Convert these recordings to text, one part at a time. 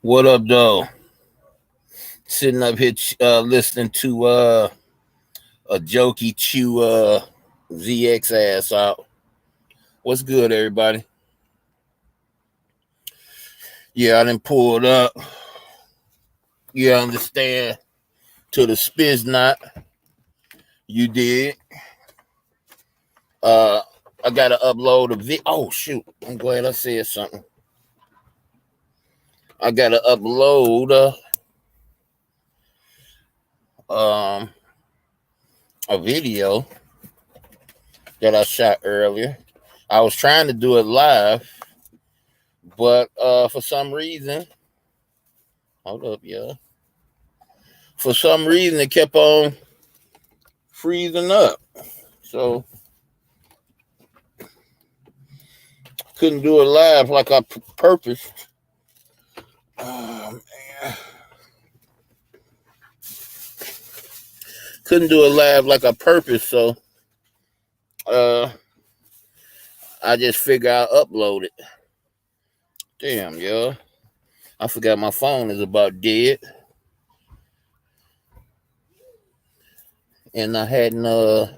What up, though? Sitting up here listening to a jokey chew ZX ass out. What's good, everybody? Yeah, I done pulled up. You understand? To the spiz knot. You did. Uh, I gotta upload a vid. Oh shoot! I'm glad I said something. I gotta upload um a video that I shot earlier. I was trying to do it live, but for some reason, hold up, yeah. For some reason, it kept on freezing up, so couldn't do it live like I purposed. Oh, man. Couldn't do it live like I purposed, so uh, I just figured I'll upload it. Damn, yo. I forgot my phone is about dead. And I hadn't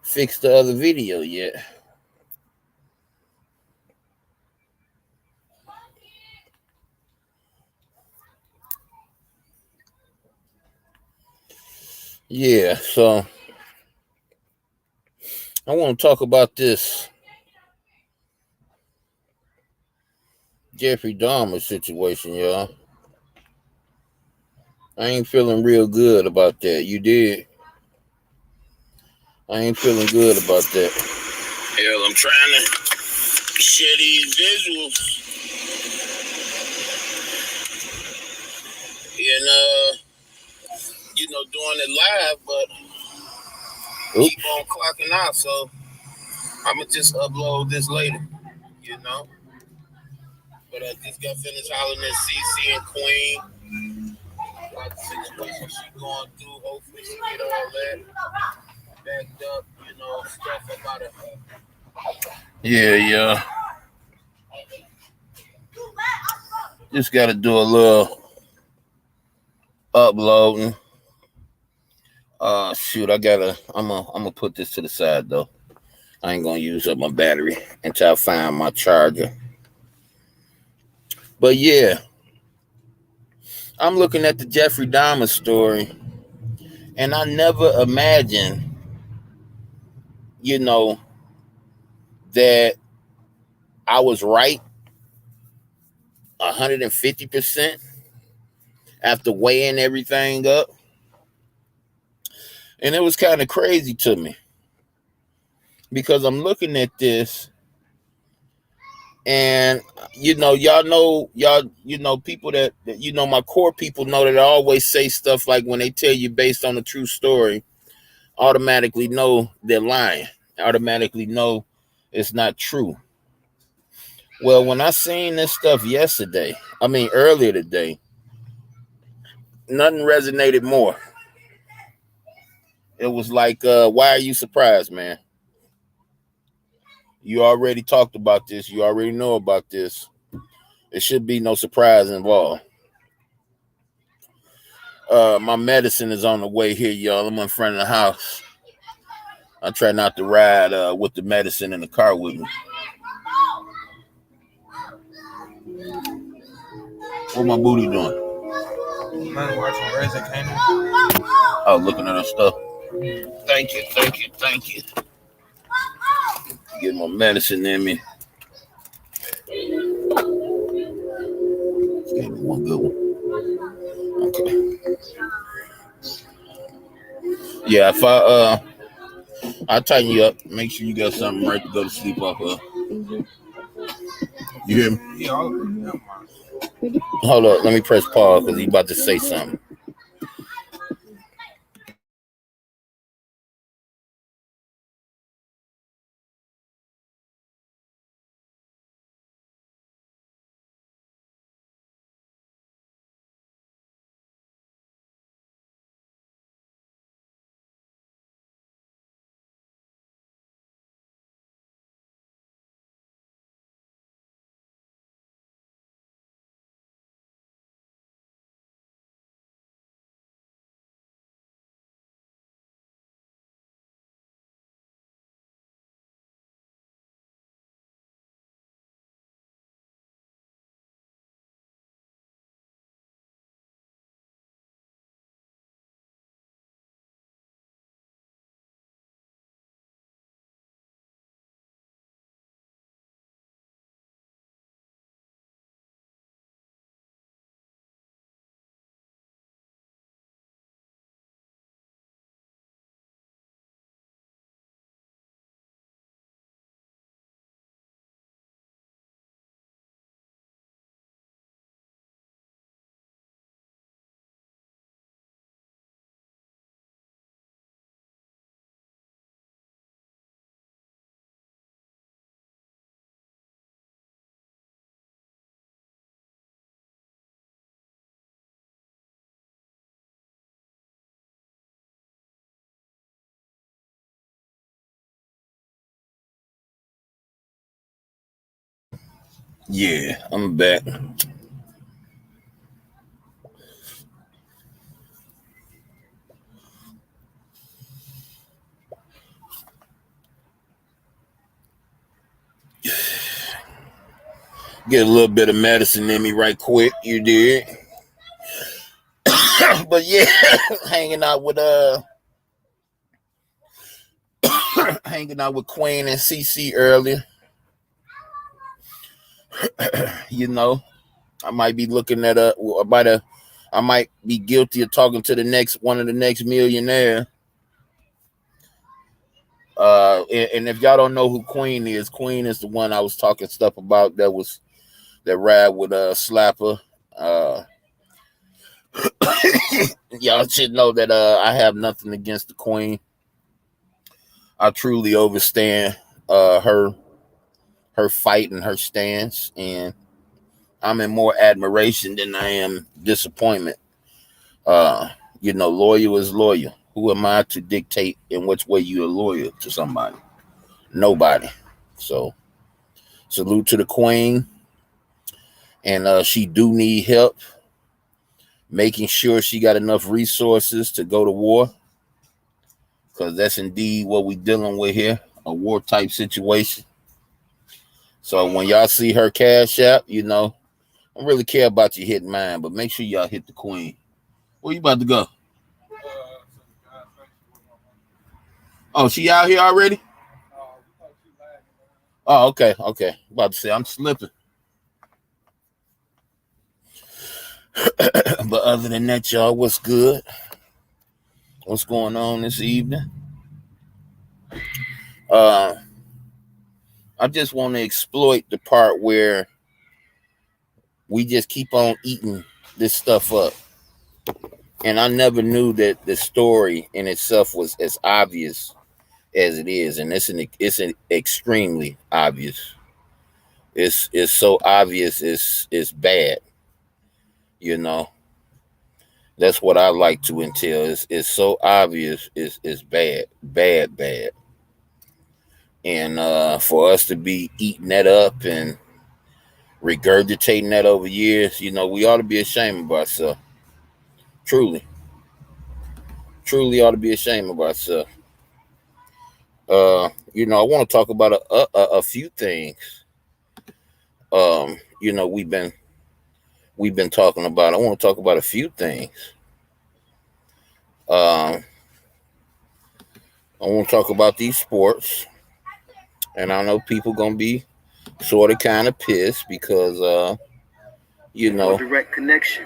fixed the other video yet. Yeah, so I want to talk about this Jeffrey Dahmer situation, y'all. I ain't feeling real good about that. You did? I ain't feeling good about that. Hell, I'm trying to share these visuals and doing it live, but keep on clocking out. So I'm gonna just upload this later, But I just got finished hollering at CC and Queen about the situation she going through. Hopefully she get all that backed up, stuff about it. Yeah, yeah. Just got to do a little uploading. Shoot, I'm gonna put this to the side though. I ain't gonna use up my battery until I find my charger. But yeah, I'm looking at the Jeffrey Dahmer story, and I never imagined, you know, that I was right 150% after weighing everything up. And it was kind of crazy to me because I'm looking at this and people that my core people know that I always say stuff like when they tell you based on a true story, automatically know they're lying, automatically know it's not true. Well, when I seen this stuff earlier today, nothing resonated more. It was like, why are you surprised, man? You already talked about this. You already know about this. It should be no surprise involved. My medicine is on the way here, y'all. I'm in front of the house. I try not to ride with the medicine in the car with me. What my booty doing? Oh, looking at her stuff. Thank you. Get my medicine in me. Let's get one good one. Okay. Yeah, if I tighten you up, make sure you got something right to go to sleep off of. You hear me? Yeah. Hold up, let me press pause because he's about to say something. Yeah, I'm back. Get a little bit of medicine in me right quick. You did. But yeah, hanging out with hanging out with Queen and CC earlier. You know, I might be looking at I might be guilty of talking to the next one of the next millionaire. And if y'all don't know who Queen is the one I was talking stuff about that ride with Slapper. Uh, y'all should know that I have nothing against the Queen. I truly understand her fight and her stance, and I'm in more admiration than I am disappointment. Uh, loyal is loyal. Who am I to dictate in which way you are loyal to somebody? Nobody. So salute to the Queen, and she do need help making sure she got enough resources to go to war, because that's indeed what we dealing with here, a war type situation. So when y'all see her cash app, I don't really care about you hitting mine, but make sure y'all hit the Queen. Where you about to go? Oh, she out here already? Oh, okay. About to say I'm slipping. But other than that, y'all, what's good? What's going on this evening? I just want to exploit the part where we just keep on eating this stuff up. And I never knew that the story in itself was as obvious as it is, and it's extremely obvious. It's so obvious. It's bad. You know, that's what I like to entail. It's so obvious. It's bad, bad. And for us to be eating that up and regurgitating that over years, we ought to be ashamed of ourselves. Truly, truly ought to be ashamed of ourselves. I want to talk about a few things. We've been talking about. I want to talk about a few things. Um, I want to talk about these sports, and I know people gonna be sort of kind of pissed because direct connection,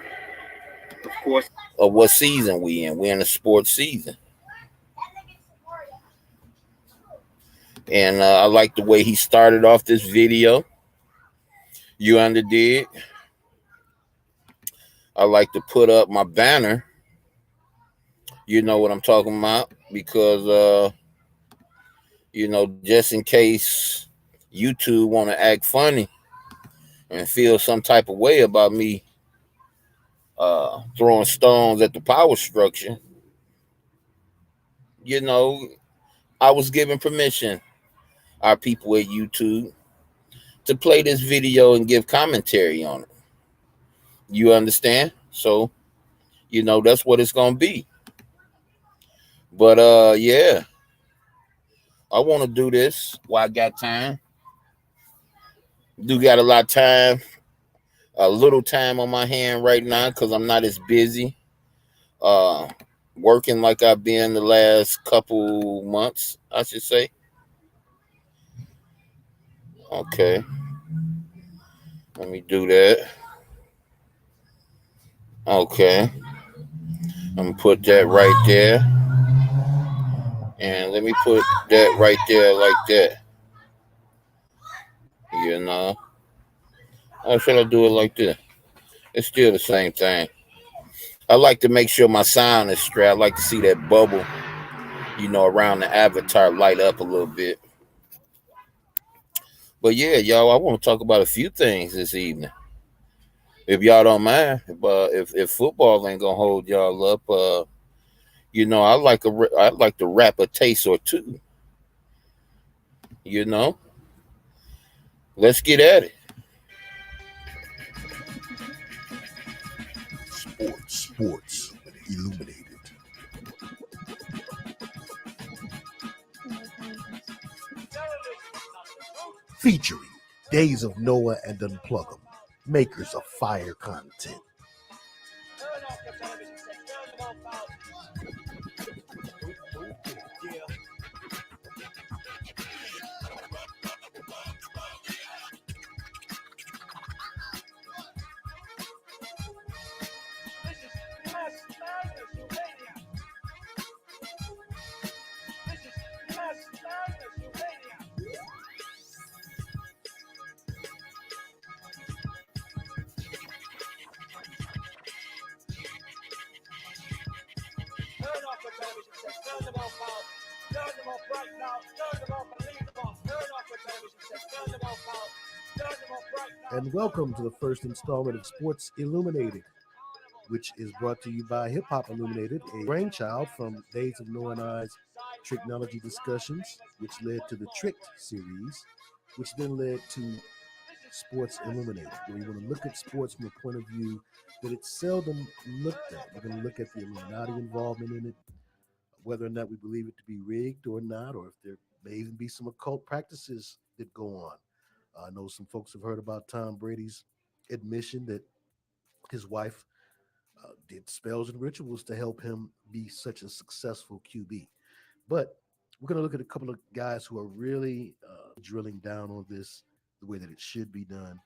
of course, of what season we in. We're in a sports season, and I like the way he started off this video. You underdid. I like to put up my banner. You know what I'm talking about, because just in case YouTube want to act funny and feel some type of way about me throwing stones at the power structure, I was given permission, our people at YouTube, to play this video and give commentary on it. You understand? So, that's what it's gonna be. But yeah, I want to do this while I got time. Do got a lot of time, a little time on my hand right now because I'm not as busy uh working like I've been the last couple months, I should say. Okay, let me do that. Okay, I'm gonna put that right there, and let me put that right there like that. You know, or should I do it like this? It's still the same thing. I like to make sure my sound is straight. I like to see that bubble, around the avatar light up a little bit. But yeah, y'all, I want to talk about a few things this evening, if y'all don't mind. If football ain't gonna hold y'all up, I like to rap a taste or two. You know, let's get at it. Sports Illuminated. Featuring Days of Noah and UNPLUGEM, makers of fire content. And welcome to the first installment of Sports Illuminated, which is brought to you by Hip Hop Illuminated, a brainchild from Days of Noah and I's Tricknology discussions, which led to the Tricked series, which then led to Sports Illuminated, where you want to look at sports from a point of view that it's seldom looked at. We're going to look at the Illuminati involvement in it, whether or not we believe it to be rigged or not, or if there may even be some occult practices that go on. I know some folks have heard about Tom Brady's admission that his wife did spells and rituals to help him be such a successful QB. But we're going to look at a couple of guys who are really drilling down on this the way that it should be done.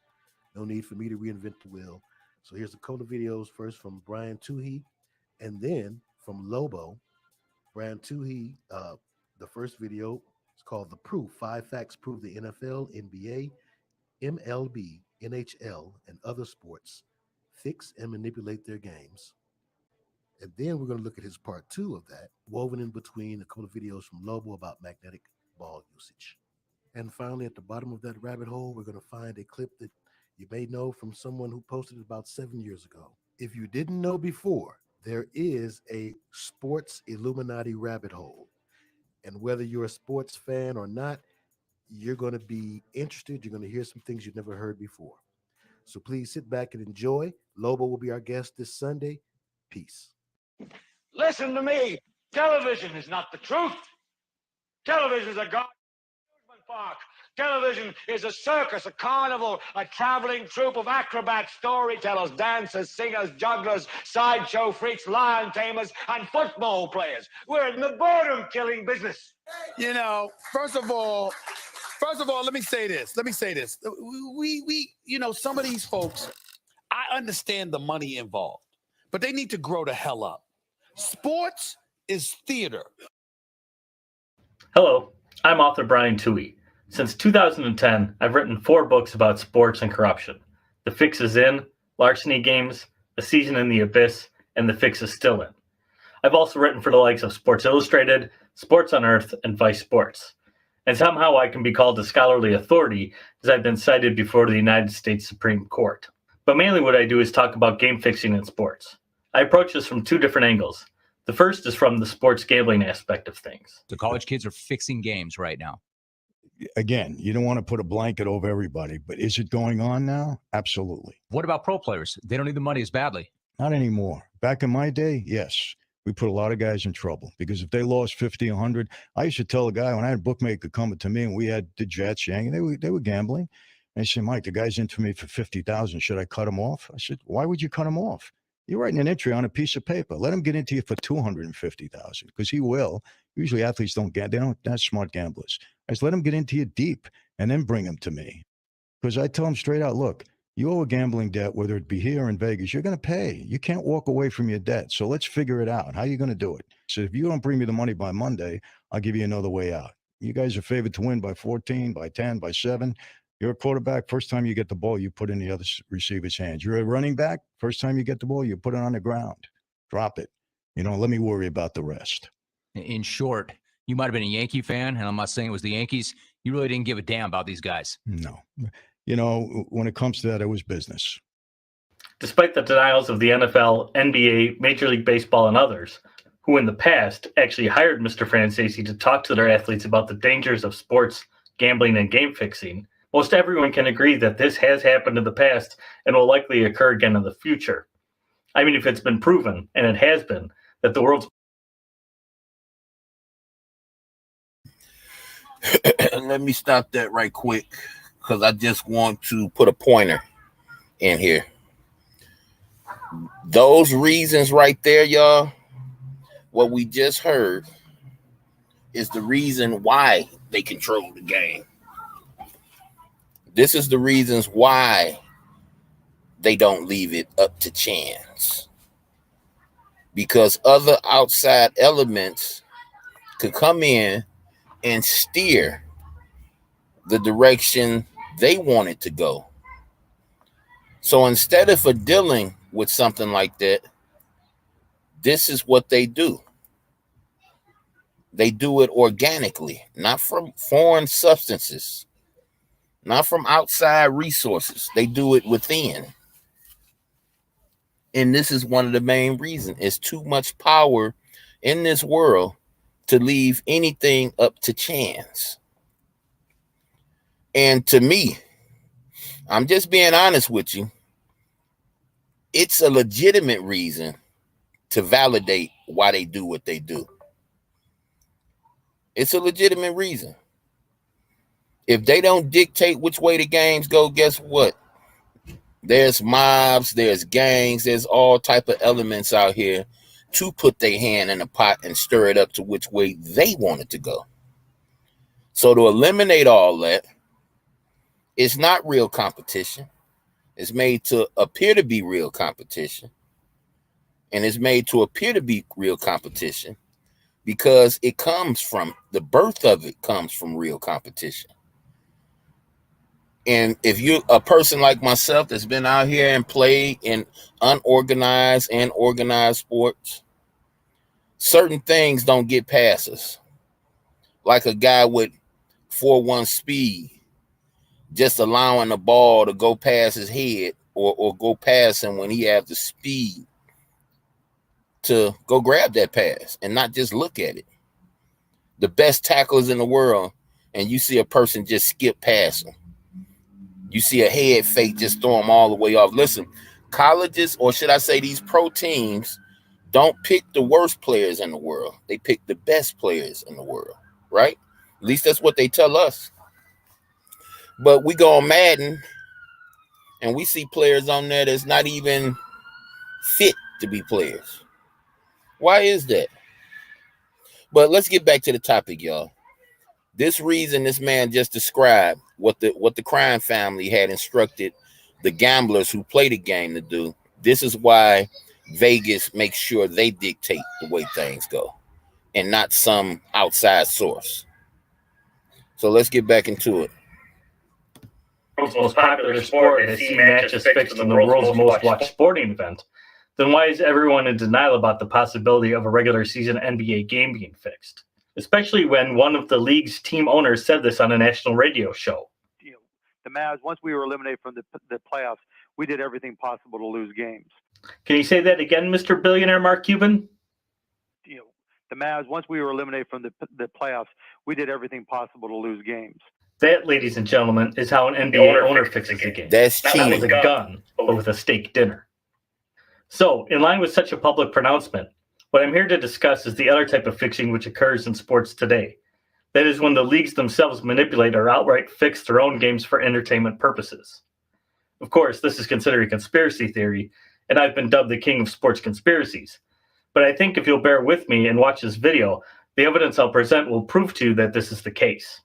No need for me to reinvent the wheel. So here's a couple of videos, first from Brian Toohey and then from Lobo. Brian Toohey, the first video is called The Proof. 5 Facts Prove the NFL, NBA, MLB, NHL, and other sports fix and manipulate their games. And then we're going to look at his part 2 of that, woven in between a couple of videos from Lobo about magnetic ball usage. And finally, at the bottom of that rabbit hole, we're going to find a clip that you may know from someone who posted it about 7 years ago. If you didn't know before, there is a Sports Illuminati rabbit hole. And whether you're a sports fan or not, you're going to be interested. You're going to hear some things you've never heard before. So please sit back and enjoy. Lobo will be our guest this Sunday. Peace. Listen to me. Television is not the truth. Television is a amusement park. Television is a circus, a carnival, a traveling troupe of acrobats, storytellers, dancers, singers, jugglers, sideshow freaks, lion tamers, and football players. We're in the boredom-killing business. You know, first of all, let me say this. We, some of these folks, I understand the money involved, but they need to grow the hell up. Sports is theater. Hello, I'm author Brian Toohey. Since 2010, I've written 4 books about sports and corruption. The Fix is In, Larceny Games, A Season in the Abyss, and The Fix is Still In. I've also written for the likes of Sports Illustrated, Sports Unearthed, and Vice Sports. And somehow I can be called a scholarly authority as I've been cited before the United States Supreme Court. But mainly what I do is talk about game fixing in sports. I approach this from 2 different angles. The first is from the sports gambling aspect of things. The college kids are fixing games right now. Again, you don't want to put a blanket over everybody, but is it going on now? Absolutely. What about pro players? They don't need the money as badly. Not anymore. Back in my day, yes. We put a lot of guys in trouble because if they lost 50, 100, I used to tell a guy when I had a bookmaker coming to me and we had the Jets, Yang, they were gambling. And he said, Mike, the guy's in for me for 50,000. Should I cut him off? I said, why would you cut him off? You're writing an entry on a piece of paper. Let him get into you for 250,000 because he will. Usually athletes don't gamble. They're not smart gamblers. I just let him get into you deep and then bring him to me. Because I tell him straight out, look, you owe a gambling debt, whether it be here or in Vegas, you're going to pay. You can't walk away from your debt. So let's figure it out. How are you going to do it? So if you don't bring me the money by Monday, I'll give you another way out. You guys are favored to win by 14, by 10, by 7. You're a quarterback. First time you get the ball, you put it in the other receiver's hands. You're a running back. First time you get the ball, you put it on the ground. Drop it. Let me worry about the rest. In short, you might have been a Yankee fan, and I'm not saying it was the Yankees. You really didn't give a damn about these guys. No. When it comes to that, it was business. Despite the denials of the NFL, NBA, Major League Baseball, and others, who in the past actually hired Mr. Francesi to talk to their athletes about the dangers of sports, gambling, and game fixing, most everyone can agree that this has happened in the past and will likely occur again in the future. I mean, if it's been proven, and it has been, that the world's Let me stop that right quick because I just want to put a pointer in here. Those reasons right there, y'all, what we just heard is the reason why they control the game. This is the reasons why they don't leave it up to chance. Because other outside elements could come in and steer the direction they want it to go. So instead of dealing with something like that, this is what they do. They do it organically, not from foreign substances, not from outside resources. They do it within. And this is one of the main reasons. It's too much power in this world to leave anything up to chance. And to me, I'm just being honest with you, it's a legitimate reason to validate why they do what they do. It's a legitimate reason. If they don't dictate which way the games go, guess what? There's mobs, there's gangs, there's all type of elements out here to put their hand in the pot and stir it up to which way they want it to go. So to eliminate all that, it's not real competition. It's made to appear to be real competition. And it's made to appear to be real competition because it comes from, the birth of it comes from real competition. And if you're a person like myself that's been out here and played in unorganized and organized sports, certain things don't get past us. Like a guy with 4.1 speed, just allowing the ball to go past his head or go past him when he has the speed to go grab that pass and not just look at it. The best tacklers in the world, and you see a person just skip past them. You see a head fake, just throw them all the way off. Listen, colleges, or should I say these pro teams, don't pick the worst players in the world. They pick the best players in the world, right? At least that's what they tell us. But we go on Madden, and we see players on there that's not even fit to be players. Why is that? But let's get back to the topic, y'all. This reason this man just described what the crime family had instructed the gamblers who play the game to do. This is why Vegas makes sure they dictate the way things go and not some outside source. So let's get back into it. world's most popular sport has seen matches fixed in the world's most watched sporting event, then why is everyone in denial about the possibility of a regular season NBA game being fixed? Especially when one of the league's team owners said this on a national radio show. You know, the Mavs, once we were eliminated from the playoffs, we did everything possible to lose games. Can you say that again, Mr. Billionaire Mark Cuban? You know, the Mavs, once we were eliminated from the playoffs, we did everything possible to lose games. That, ladies and gentlemen, is how an NBA owner fixes a game. That's cheating. Not with a gun, but with a steak dinner. So, in line with such a public pronouncement, what I'm here to discuss is the other type of fixing which occurs in sports today. That is when the leagues themselves manipulate or outright fix their own games for entertainment purposes. Of course, this is considered a conspiracy theory, and I've been dubbed the king of sports conspiracies. But I think if you'll bear with me and watch this video, the evidence I'll present will prove to you that this is the case.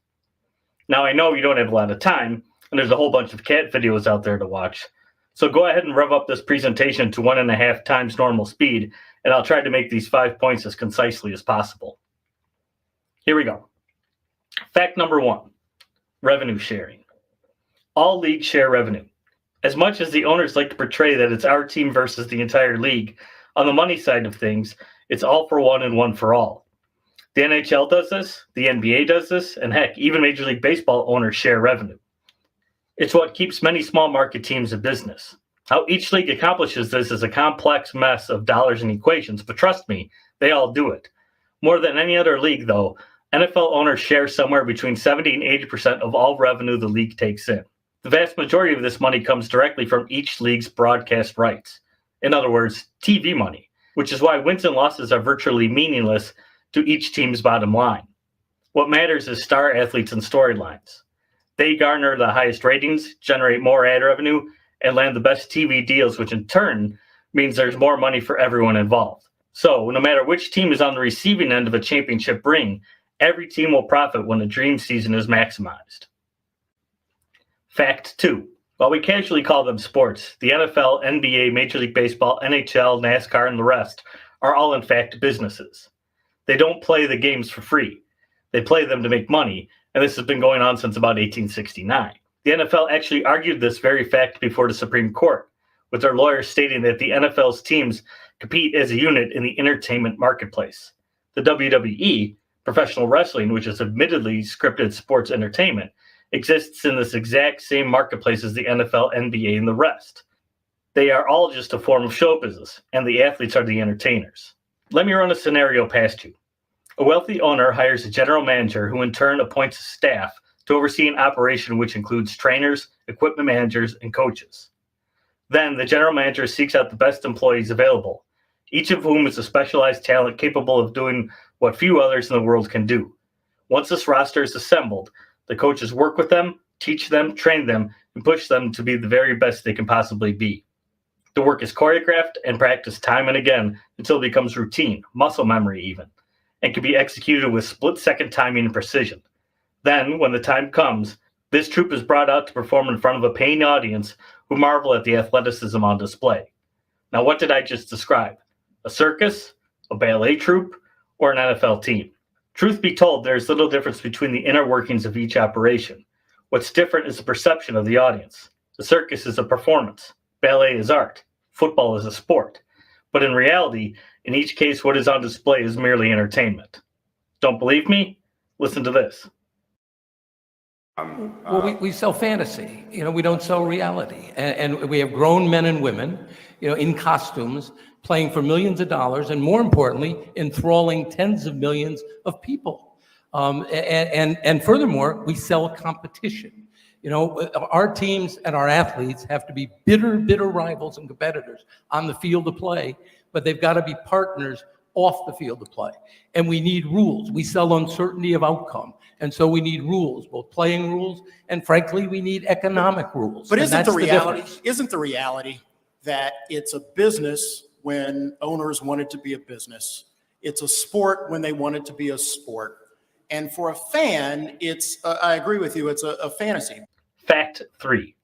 Now, I know you don't have a lot of time, and there's a whole bunch of cat videos out there to watch. So go ahead and rev up this presentation to 1.5 times normal speed, and I'll try to make these 5 points as concisely as possible. Here we go. Fact number 1, revenue sharing. All leagues share revenue. As much as the owners like to portray that it's our team versus the entire league, on the money side of things, it's all for one and one for all. The NHL does this, the NBA does this, and heck, even Major League Baseball owners share revenue. It's what keeps many small market teams in business. How each league accomplishes this is a complex mess of dollars and equations, but trust me, they all do it. More than any other league, though, NFL owners share somewhere between 70 and 80% of all revenue the league takes in. The vast majority of this money comes directly from each league's broadcast rights. In other words, TV money, which is why wins and losses are virtually meaningless to each team's bottom line. What matters is star athletes and storylines. They garner the highest ratings, generate more ad revenue, and land the best TV deals, which in turn means there's more money for everyone involved. So, no matter which team is on the receiving end of a championship ring, every team will profit when the dream season is maximized. Fact 2. While we casually call them sports, the NFL, NBA, Major League Baseball, NHL, NASCAR, and the rest are all in fact businesses. They don't play the games for free. They play them to make money, and this has been going on since about 1869. The NFL actually argued this very fact before the Supreme Court, with their lawyers stating that the NFL's teams compete as a unit in the entertainment marketplace. The WWE, professional wrestling, which is admittedly scripted sports entertainment, exists in this exact same marketplace as the NFL, NBA, and the rest. They are all just a form of show business, and the athletes are the entertainers. Let me run a scenario past you. A wealthy owner hires a general manager who in turn appoints a staff to oversee an operation which includes trainers, equipment managers, and coaches. Then the general manager seeks out the best employees available, each of whom is a specialized talent capable of doing what few others in the world can do. Once this roster is assembled, the coaches work with them, teach them, train them, and push them to be the very best they can possibly be. The work is choreographed and practiced time and again until it becomes routine, muscle memory even, and can be executed with split-second timing and precision. Then, when the time comes, this troupe is brought out to perform in front of a paying audience who marvel at the athleticism on display. Now, what did I just describe? A circus, a ballet troupe, or an NFL team? Truth be told, there is little difference between the inner workings of each operation. What's different is the perception of the audience. The circus is a performance. Ballet is art. Football is a sport. But in reality, in each case, what is on display is merely entertainment. Don't believe me? Listen to this. Well, we sell fantasy. We don't sell reality. And we have grown men and women, in costumes, playing for millions of dollars, and more importantly, enthralling tens of millions of people. And furthermore, we sell competition. Our teams and our athletes have to be bitter rivals and competitors on the field of play, but they've got to be partners off the field of play. And we need rules. We sell uncertainty of outcome. And so we need rules, both playing rules, and frankly, we need economic rules. But isn't the difference. reality that it's a business when owners want it to be a business? It's a sport when they want it to be a sport. And for a fan, I agree with you, it's a fantasy. Fact 3.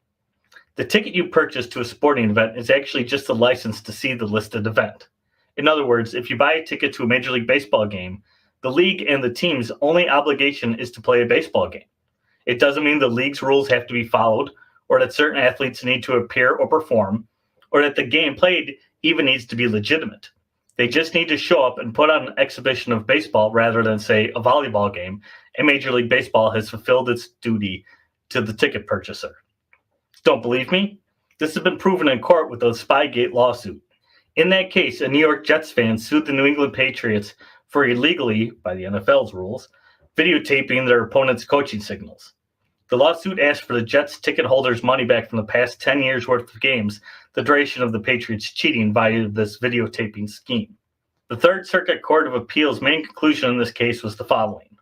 The ticket you purchase to a sporting event is actually just a license to see the listed event. In other words, if you buy a ticket to a Major League Baseball game, the league and the team's only obligation is to play a baseball game. It doesn't mean the league's rules have to be followed, or that certain athletes need to appear or perform, or that the game played even needs to be legitimate. They just need to show up and put on an exhibition of baseball rather than, say, a volleyball game, and Major League Baseball has fulfilled its duty to the ticket purchaser. Don't believe me? This has been proven in court with the Spygate lawsuit. In that case, a New York Jets fan sued the New England Patriots for illegally, by the NFL's rules, videotaping their opponent's coaching signals. The lawsuit asked for the Jets ticket holders' money back from the past 10 years' worth of games, the duration of the Patriots' cheating via this videotaping scheme. The Third Circuit Court of Appeals' main conclusion in this case was the following.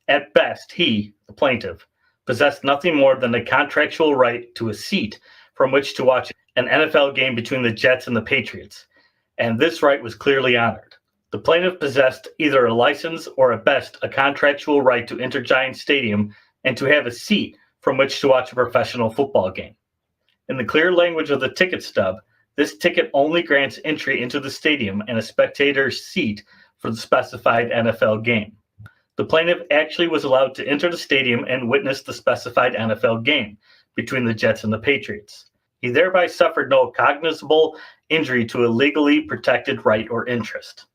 At best, he, the plaintiff, possessed nothing more than the contractual right to a seat from which to watch an NFL game between the Jets and the Patriots, and this right was clearly honored. The plaintiff possessed either a license or at best a contractual right to enter Giant Stadium and to have a seat from which to watch a professional football game. In the clear language of the ticket stub, this ticket only grants entry into the stadium and a spectator's seat for the specified NFL game. The plaintiff actually was allowed to enter the stadium and witness the specified NFL game between the Jets and the Patriots. He thereby suffered no cognizable injury to a legally protected right or interest.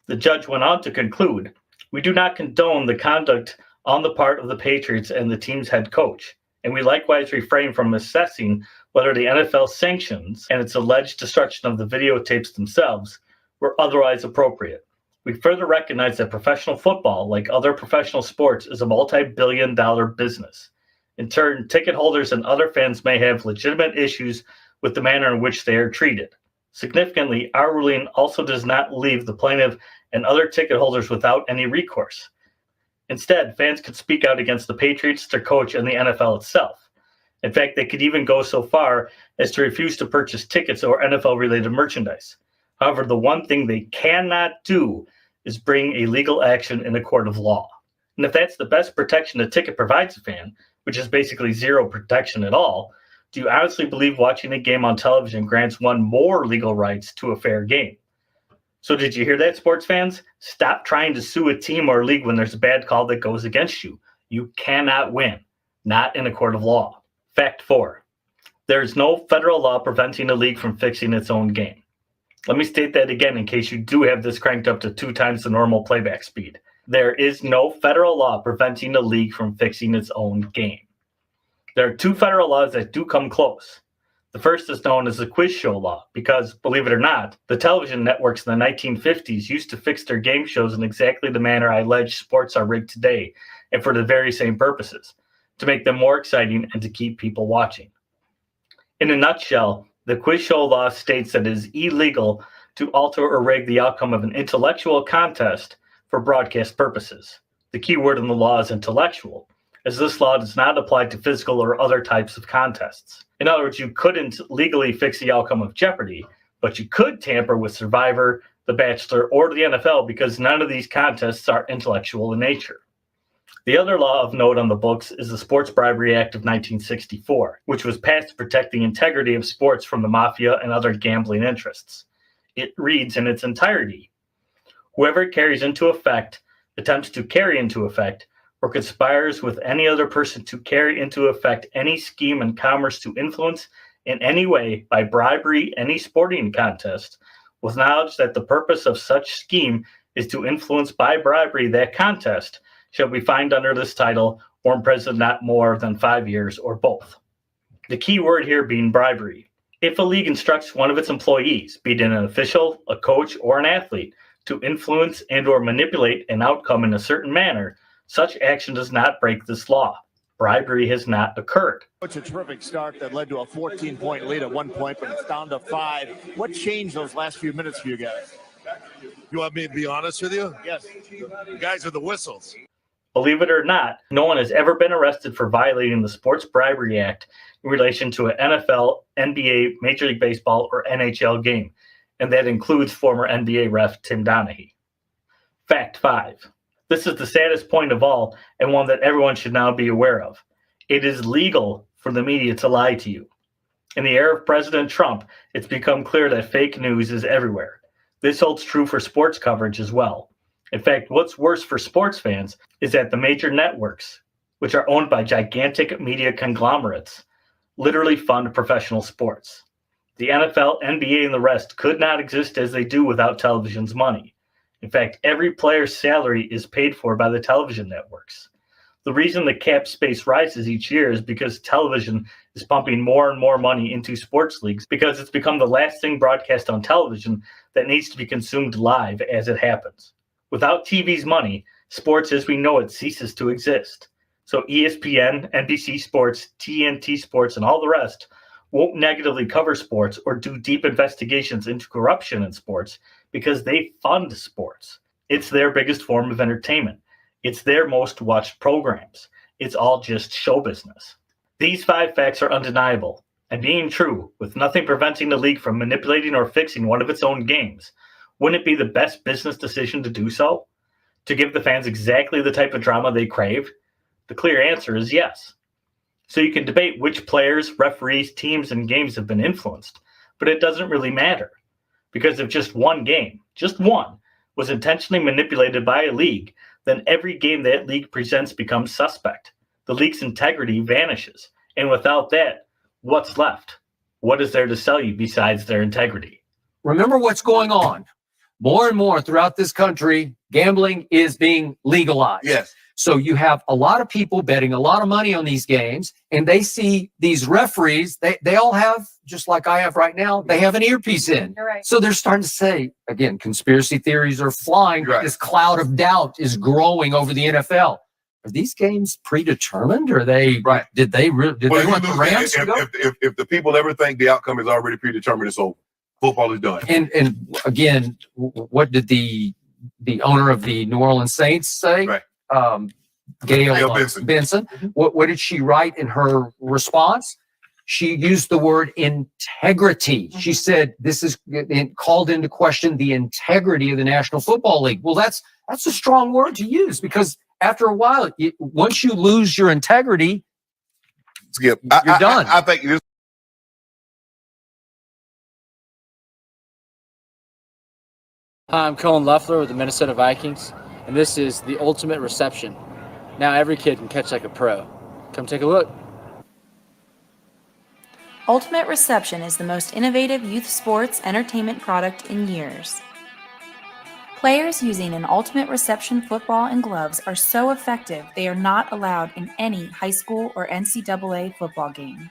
The judge went on to conclude, we do not condone the conduct on the part of the Patriots and the team's head coach, and we likewise refrain from assessing whether the NFL sanctions and its alleged destruction of the videotapes themselves were otherwise appropriate. We further recognize that professional football, like other professional sports, is a multi-billion-dollar business. In turn, ticket holders and other fans may have legitimate issues with the manner in which they are treated. Significantly, our ruling also does not leave the plaintiff and other ticket holders without any recourse. Instead, fans could speak out against the Patriots, their coach, and the NFL itself. In fact, they could even go so far as to refuse to purchase tickets or NFL-related merchandise. However, the one thing they cannot do is bring a legal action in a court of law. And if that's the best protection a ticket provides a fan, which is basically zero protection at all, do you honestly believe watching a game on television grants one more legal rights to a fair game? So did you hear that, sports fans? Stop trying to sue a team or a league when there's a bad call that goes against you. You cannot win, not in a court of law. Fact 4, there is no federal law preventing a league from fixing its own game. Let me state that again in case you do have this cranked up to 2 times the normal playback speed. There is no federal law preventing a league from fixing its own game. There are 2 federal laws that do come close. The first is known as the quiz show law because, believe it or not, the television networks in the 1950s used to fix their game shows in exactly the manner I allege sports are rigged today, and for the very same purposes, to make them more exciting and to keep people watching. In a nutshell, the quiz show law states that it is illegal to alter or rig the outcome of an intellectual contest for broadcast purposes. The key word in the law is intellectual, as this law does not apply to physical or other types of contests. In other words, you couldn't legally fix the outcome of Jeopardy, but you could tamper with Survivor, The Bachelor, or the NFL because none of these contests are intellectual in nature. The other law of note on the books is the Sports Bribery Act of 1964, which was passed to protect the integrity of sports from the mafia and other gambling interests. It reads in its entirety, whoever carries into effect, attempts to carry into effect, or conspires with any other person to carry into effect any scheme in commerce to influence in any way by bribery any sporting contest, with knowledge that the purpose of such scheme is to influence by bribery that contest, shall be fined under this title or imprisoned not more than 5 years or both. The key word here being bribery. If a league instructs one of its employees, be it an official, a coach, or an athlete, to influence and or manipulate an outcome in a certain manner, such action does not break this law. Bribery has not occurred. It's a terrific start that led to a 14-point lead at one point, but it's down to 5. What changed those last few minutes for you guys? You want me to be honest with you? Yes. The guys with the whistles. Believe it or not, no one has ever been arrested for violating the Sports Bribery Act in relation to an NFL, NBA, Major League Baseball, or NHL game, and that includes former NBA ref Tim Donaghy. Fact 5. This is the saddest point of all, and one that everyone should now be aware of. It is legal for the media to lie to you. In the era of President Trump, it's become clear that fake news is everywhere. This holds true for sports coverage as well. In fact, what's worse for sports fans is that the major networks, which are owned by gigantic media conglomerates, literally fund professional sports. The NFL, NBA, and the rest could not exist as they do without television's money. In fact, every player's salary is paid for by the television networks. The reason the cap space rises each year is because television is pumping more and more money into sports leagues because it's become the last thing broadcast on television that needs to be consumed live as it happens. Without TV's money, sports as we know it ceases to exist. So ESPN, NBC Sports, TNT Sports, and all the rest won't negatively cover sports or do deep investigations into corruption in sports because they fund sports. It's their biggest form of entertainment. It's their most watched programs. It's all just show business. These 5 facts are undeniable. And being true, with nothing preventing the league from manipulating or fixing one of its own games, wouldn't it be the best business decision to do so? To give the fans exactly the type of drama they crave? The clear answer is yes. So you can debate which players, referees, teams, and games have been influenced, but it doesn't really matter. Because if just one game, just one, was intentionally manipulated by a league, then every game that league presents becomes suspect. The league's integrity vanishes. And without that, what's left? What is there to sell you besides their integrity? Remember what's going on. More and more throughout this country, gambling is being legalized. Yes. So you have a lot of people betting a lot of money on these games, and they see these referees, they all have, just like I have right now, they have an earpiece in. You're right. So they're starting to say, again, conspiracy theories are flying. Right. This cloud of doubt is growing over the NFL. Are these games predetermined? Or they Right. did they want the Rams to go? If the people ever think the outcome is already predetermined, it's over. football is done. And again, what did the owner of the New Orleans Saints say? Right. Gail Benson. What did she write in her response? She used the word integrity. She said this is called into question the integrity of the National Football League. Well, that's a strong word to use, because after a while, once you lose your integrity, Skip, you're done. I think this. Hi, I'm Colin Loeffler with the Minnesota Vikings, and this is the ultimate reception. Now every kid can catch like a pro. Come take a look. Ultimate Reception is the most innovative youth sports entertainment product in years. Players using an Ultimate Reception football and gloves are so effective they are not allowed in any high school or NCAA football game.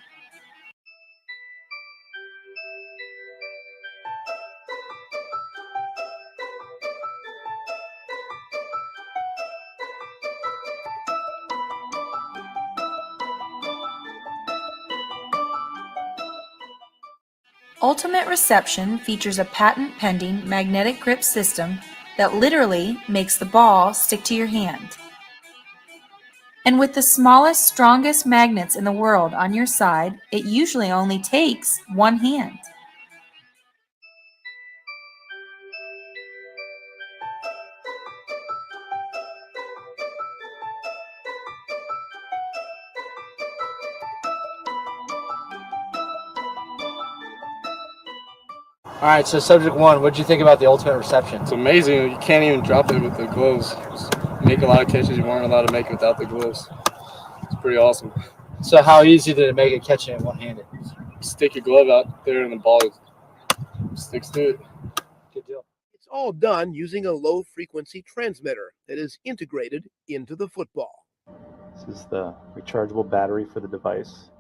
Ultimate Reception features a patent-pending magnetic grip system that literally makes the ball stick to your hand. And with the smallest, strongest magnets in the world on your side, it usually only takes one hand. All right, so subject one, what did you think about the Ultimate Reception? It's amazing. You can't even drop it with the gloves. Just make a lot of catches you weren't allowed to make without the gloves. It's pretty awesome. So how easy did it make it catching it one-handed? Stick your glove out there and the ball sticks to it. Good deal. It's all done using a low-frequency transmitter that is integrated into the football. This is the rechargeable battery for the device.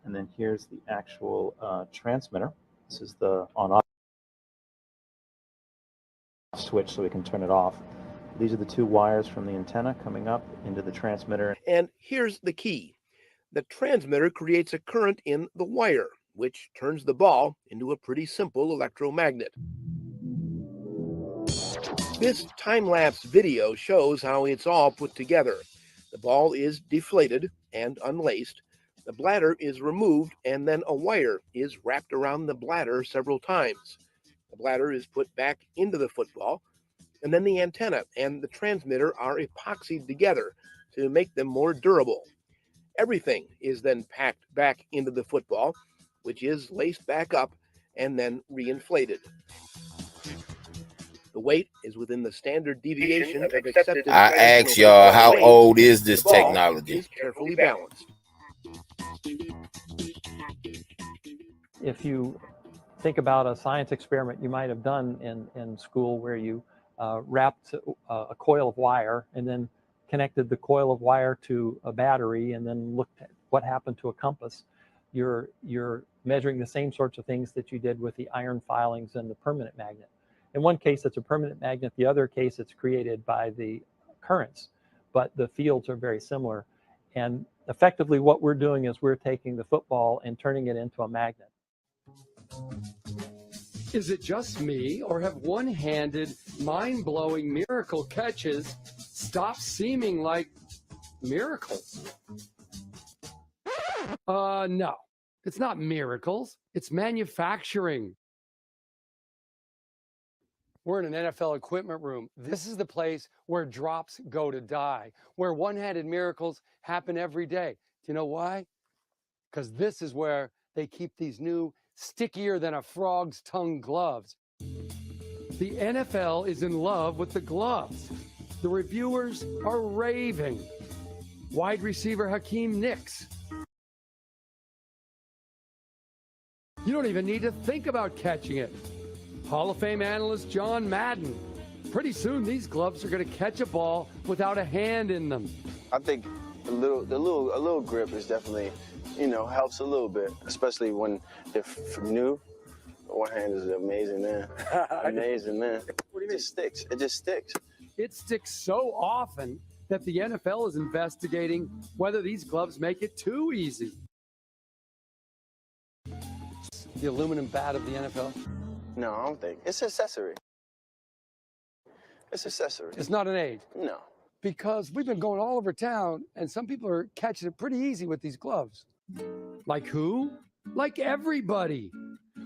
And then here's the actual transmitter. This is the on-off switch, so we can turn it off. These are the two wires from the antenna coming up into the transmitter. And here's the key. The transmitter creates a current in the wire, which turns the ball into a pretty simple electromagnet. This time-lapse video shows how it's all put together. The ball is deflated and unlaced. The bladder is removed, and then a wire is wrapped around the bladder several times. The bladder is put back into the football, and then the antenna and the transmitter are epoxied together to make them more durable. Everything is then packed back into the football, which is laced back up and then reinflated. The weight is within the standard deviation of accepted. I asked y'all, how old is this technology? Is carefully balanced. If you think about a science experiment you might have done in school where you wrapped a coil of wire and then connected the coil of wire to a battery and then looked at what happened to a compass, you're measuring the same sorts of things that you did with the iron filings and the permanent magnet. In one case, it's a permanent magnet. The other case, it's created by the currents, but the fields are very similar. And effectively, what we're doing is we're taking the football and turning it into a magnet. Is it just me, or have one-handed, mind-blowing miracle catches stopped seeming like miracles? No, it's not miracles. It's manufacturing. We're in an NFL equipment room. This is the place where drops go to die, where one-handed miracles happen every day. Do you know why? Because this is where they keep these new, stickier than a frog's tongue gloves. The NFL is in love with the gloves. The reviewers are raving. Wide receiver Hakeem Nicks. You don't even need to think about catching it. Hall of Fame analyst John Madden. Pretty soon these gloves are going to catch a ball without a hand in them. I think a little grip is definitely, helps a little bit, especially when if new. One hand is amazing, man. Amazing, man. What do you mean? It just sticks. It just sticks. It sticks so often that the NFL is investigating whether these gloves make it too easy. The aluminum bat of the NFL? No, I don't think. It's accessory. It's accessory. It's not an aid. No. Because we've been going all over town, and some people are catching it pretty easy with these gloves. Like who? Like everybody.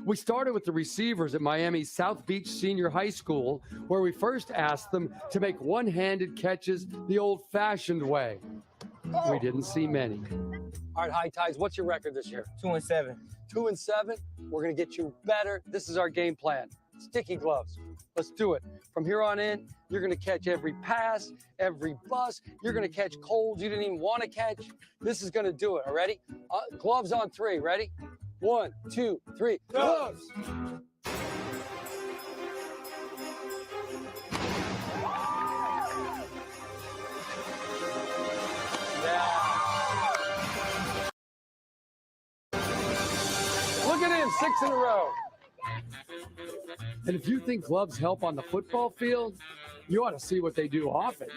We started with the receivers at Miami's South Beach Senior High School, where we first asked them to make one-handed catches the old-fashioned way. We didn't see many. All right, High Ties, what's your record this year? 2-7. 2-7. We're going to get you better. This is our game plan. Sticky gloves. Let's do it. From here on in, you're going to catch every pass, every bus. You're going to catch colds you didn't even want to catch. This is going to do it. All ready? Gloves on 3. Ready? 1, 2, 3. Gloves! Look at him, 6 in a row. And if you think gloves help on the football field, you ought to see what they do off it.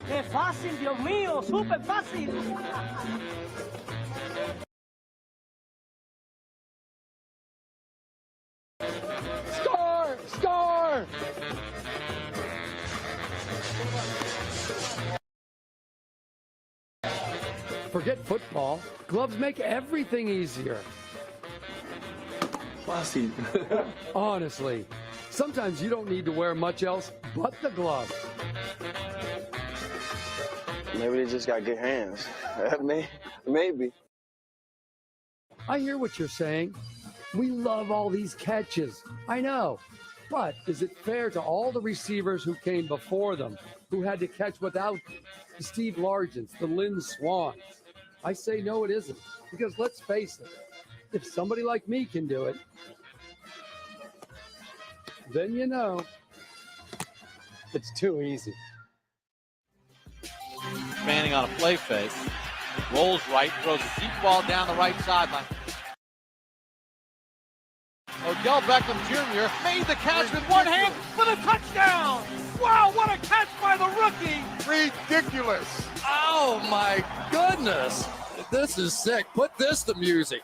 ¡Qué fácil, Dios mío! ¡Súper fácil! Score! Score! Forget football. Gloves make everything easier. Fácil. Honestly, sometimes you don't need to wear much else but the gloves. Maybe they just got good hands. Maybe. I hear what you're saying. We love all these catches. I know. But is it fair to all the receivers who came before them, who had to catch without the Steve Largents, the Lynn Swans? I say no, it isn't. Because let's face it, if somebody like me can do it, then you know it's too easy. Manning on a play fake. Rolls right, throws a deep ball down the right sideline. Odell Beckham Jr. made the catch with one hand for the touchdown. Wow, what a catch by the rookie. Ridiculous. Oh my goodness. This is sick. Put this to music.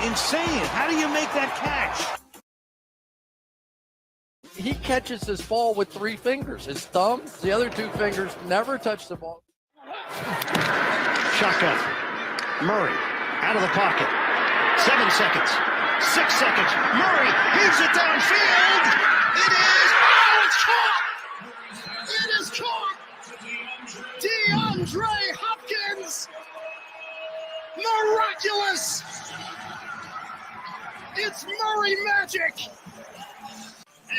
Insane. How do you make that catch? He catches his ball with 3 fingers. His thumb, the other 2 fingers never touch the ball. Shotgun. Murray out of the pocket. 7 seconds. 6 seconds. Murray heaves it downfield. It is. Oh, it's caught. It is caught. DeAndre Hopkins. Miraculous. It's Murray magic.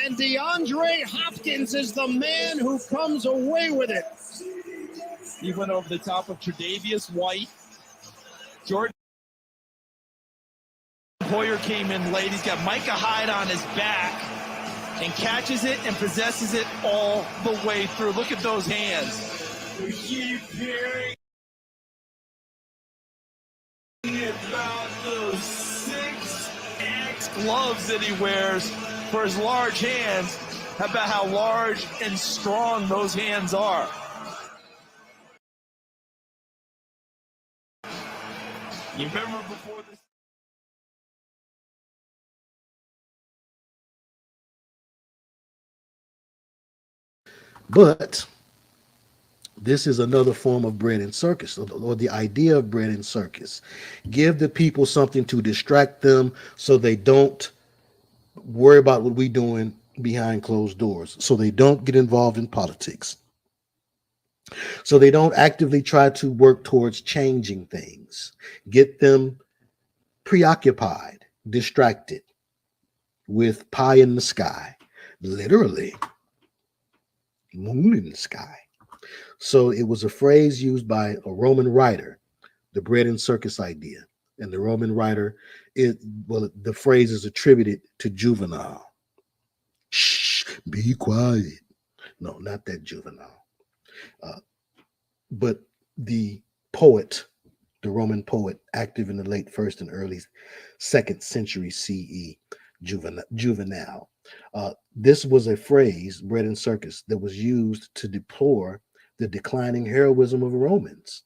And DeAndre Hopkins is the man who comes away with it. He went over the top of Tre'Davious White. Jordan Poyer came in late. He's got Micah Hyde on his back and catches it and possesses it all the way through. Look at those hands. We keep hearing about those 6X gloves that he wears for his large hands. How about how large and strong those hands are? You remember before this? But this is another form of bread and circus, or the idea of bread and circus. Give the people something to distract them so they don't worry about what we're doing behind closed doors, so they don't get involved in politics, so they don't actively try to work towards changing things. Get them preoccupied, distracted with pie in the sky, literally moon in the sky. So it was a phrase used by a Roman writer, the bread and circus idea. And the Roman writer, the phrase is attributed to Juvenal. Shh, be quiet. No, not that Juvenal. But the poet, the Roman poet, active in the late first and early second century CE, Juvenal. This was a phrase, bread and circus, that was used to deplore the declining heroism of Romans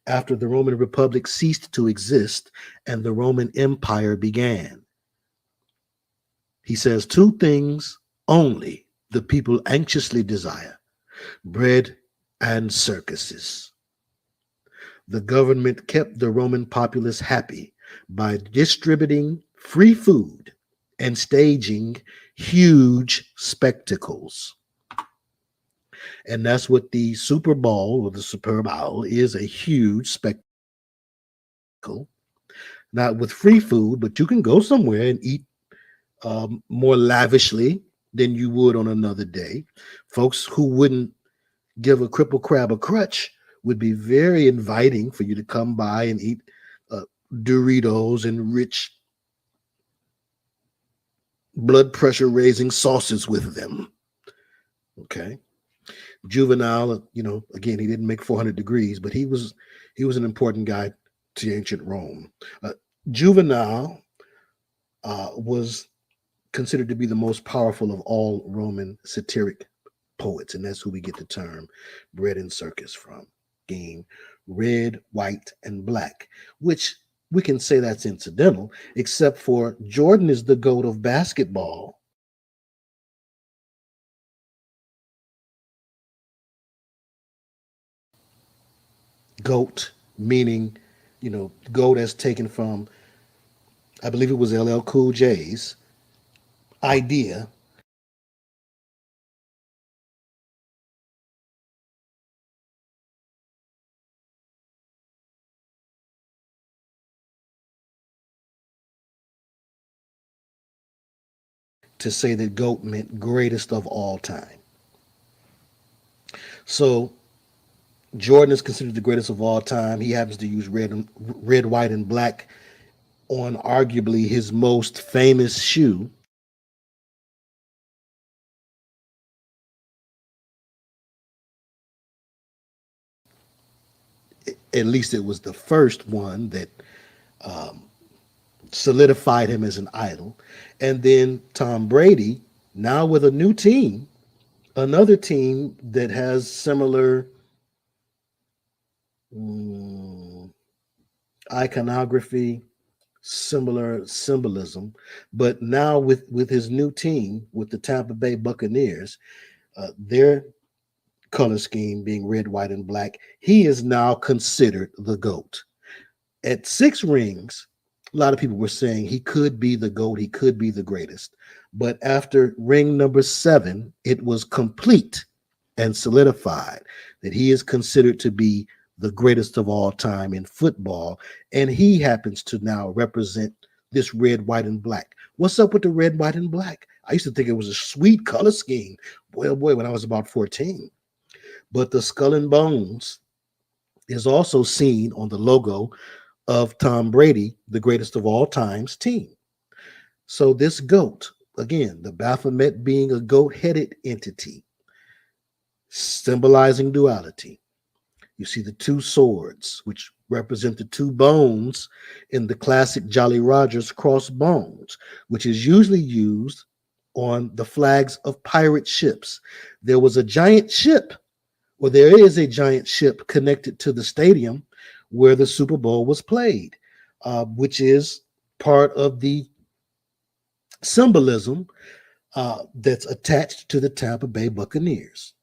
after the Roman Republic ceased to exist and the Roman Empire began. He says, two things only the people anxiously desire: bread and circuses. The government kept the Roman populace happy by distributing free food and staging huge spectacles. And that's what the Super Bowl or the Super Bowl is, a huge spectacle. Not with free food, but you can go somewhere and eat more lavishly than you would on another day. Folks who wouldn't give a cripple crab a crutch would be very inviting for you to come by and eat Doritos and rich blood pressure raising sauces with them. Okay. Juvenal, again, he didn't make 400 degrees, but he was an important guy to ancient Rome. Juvenal was considered to be the most powerful of all Roman satiric poets, and that's who we get the term bread and circus from. Game red, white, and black, which we can say that's incidental, except for Jordan is the GOAT of basketball. GOAT meaning, GOAT as taken from, I believe it was LL Cool J's idea to say that GOAT meant greatest of all time. So Jordan is considered the greatest of all time. He happens to use red, white, and black on arguably his most famous shoe. At least it was the first one that solidified him as an idol. And then Tom Brady, now with a new team, another team that has similar iconography, similar symbolism, but now with his new team, with the Tampa Bay Buccaneers, their color scheme being red, white, and black, he is now considered the GOAT. At 6 rings, a lot of people were saying he could be the GOAT, he could be the greatest. But after ring number 7, it was complete and solidified that he is considered to be the greatest of all time in football. And he happens to now represent this red, white, and black. What's up with the red, white, and black? I used to think it was a sweet color scheme. Boy, oh boy, when I was about 14. But the skull and bones is also seen on the logo of Tom Brady, the greatest of all times team. So this GOAT, again, the Baphomet being a goat-headed entity, symbolizing duality. You see the 2 swords, which represent the 2 bones in the classic Jolly Rogers crossbones, which is usually used on the flags of pirate ships. There was a giant ship, or there is a giant ship connected to the stadium where the Super Bowl was played, which is part of the symbolism that's attached to the Tampa Bay Buccaneers.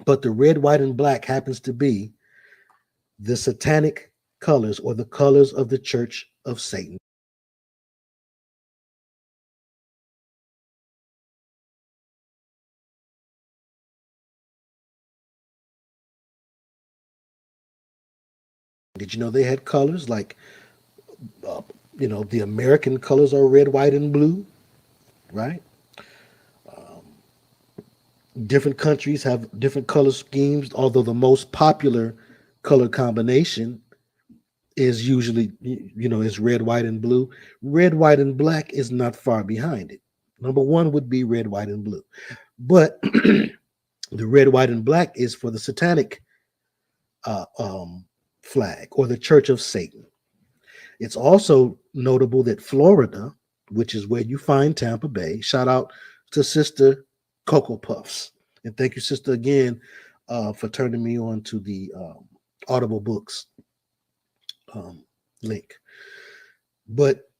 But the red, white, and black happens to be the satanic colors, or the colors of the Church of Satan. Did you know they had colors like, the American colors are red, white, and blue, right? Different countries have different color schemes, although the most popular color combination is usually, is red, white, and blue. Red, white, and black is not far behind it. Number one would be red, white, and blue. But the red, white, and black is for the satanic flag or the Church of Satan. It's also notable that Florida, which is where you find Tampa Bay, shout out to Sister Cocoa Puffs. And thank you, Sister, again, for turning me on to the Audible Books link. But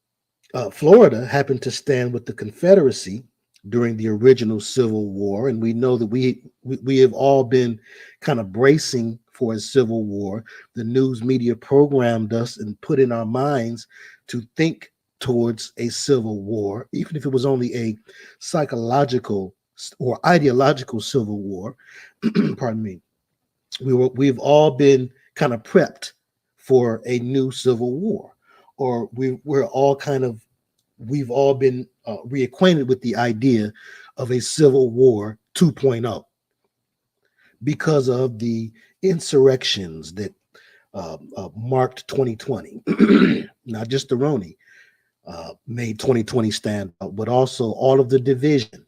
Florida happened to stand with the Confederacy during the original Civil War, and we know that we have all been kind of bracing for a civil war. The news media programmed us and put in our minds to think towards a civil war, even if it was only a psychological or ideological civil war. Pardon me. We've all been kind of prepped for a new civil war, or we've all been reacquainted with the idea of a civil war 2.0 because of the insurrections that marked 2020. Not just the Roni made 2020 stand out, but also all of the division.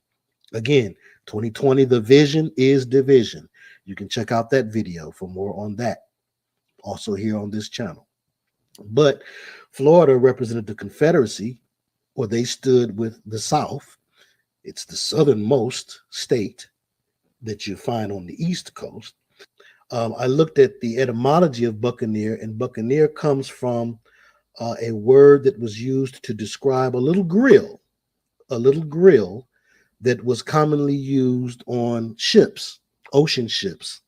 Again, 2020, the vision is division. You can check out that video for more on that, also here on this channel. But Florida represented the Confederacy, or they stood with the South. It's the southernmost state that you find on the East Coast. I looked at the etymology of buccaneer, and buccaneer comes from a word that was used to describe a little grill that was commonly used on ships, ocean ships,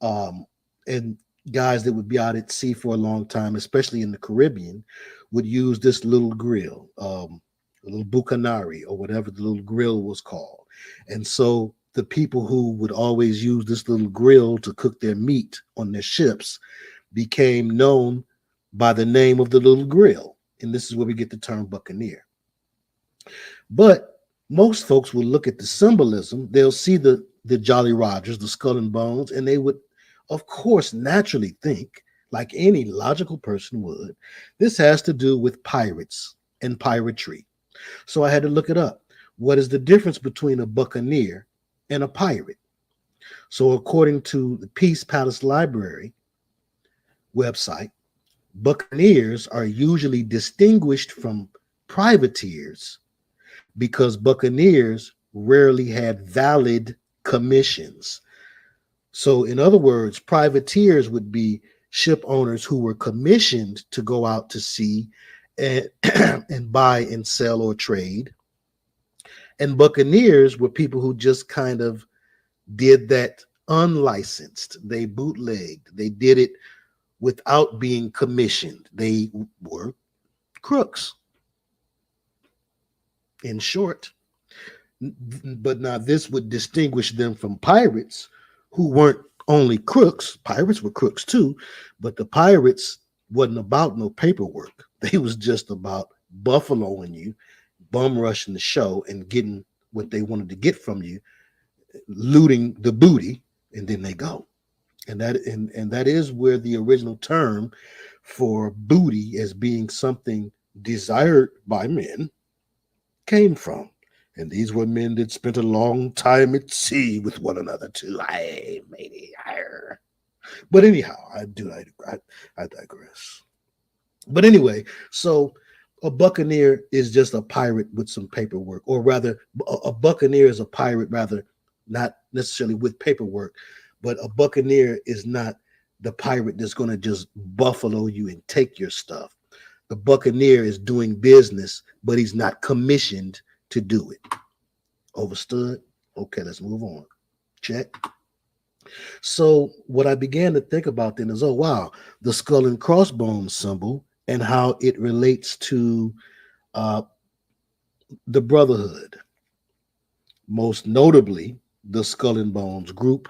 and guys that would be out at sea for a long time, especially in the Caribbean, would use this little grill, a little bucanari, or whatever the little grill was called. And so the people who would always use this little grill to cook their meat on their ships became known by the name of the little grill. And this is where we get the term buccaneer. But most folks will look at the symbolism. They'll see the Jolly Rogers, the skull and bones, and they would, of course, naturally think, like any logical person would, this has to do with pirates and piratry. So I had to look it up. What is the difference between a buccaneer and a pirate? So according to the Peace Palace Library website, buccaneers are usually distinguished from privateers because buccaneers rarely had valid commissions. So in other words, privateers would be ship owners who were commissioned to go out to sea and, and buy and sell or trade. And buccaneers were people who just kind of did that unlicensed. They bootlegged. They did it without being commissioned. They were crooks, in short. But now this would distinguish them from pirates, who weren't only crooks. Pirates were crooks too, but the pirates wasn't about no paperwork. They was just about buffaloing you, bum rushing the show, and getting what they wanted to get from you, looting the booty, and then they go. And that is where the original term for booty as being something desired by men came from. And these were men that spent a long time at sea with one another too. But anyhow, I digress. But anyway, so a buccaneer is just a pirate with some paperwork, or rather, a buccaneer is a pirate, rather, not necessarily with paperwork, but a buccaneer is not the pirate that's going to just buffalo you and take your stuff. The buccaneer is doing business, but he's not commissioned to do it. Overstood? Okay, let's move on. Check. So what I began to think about then is, oh, wow, the skull and crossbones symbol and how it relates to the brotherhood. Most notably, the Skull and Bones group.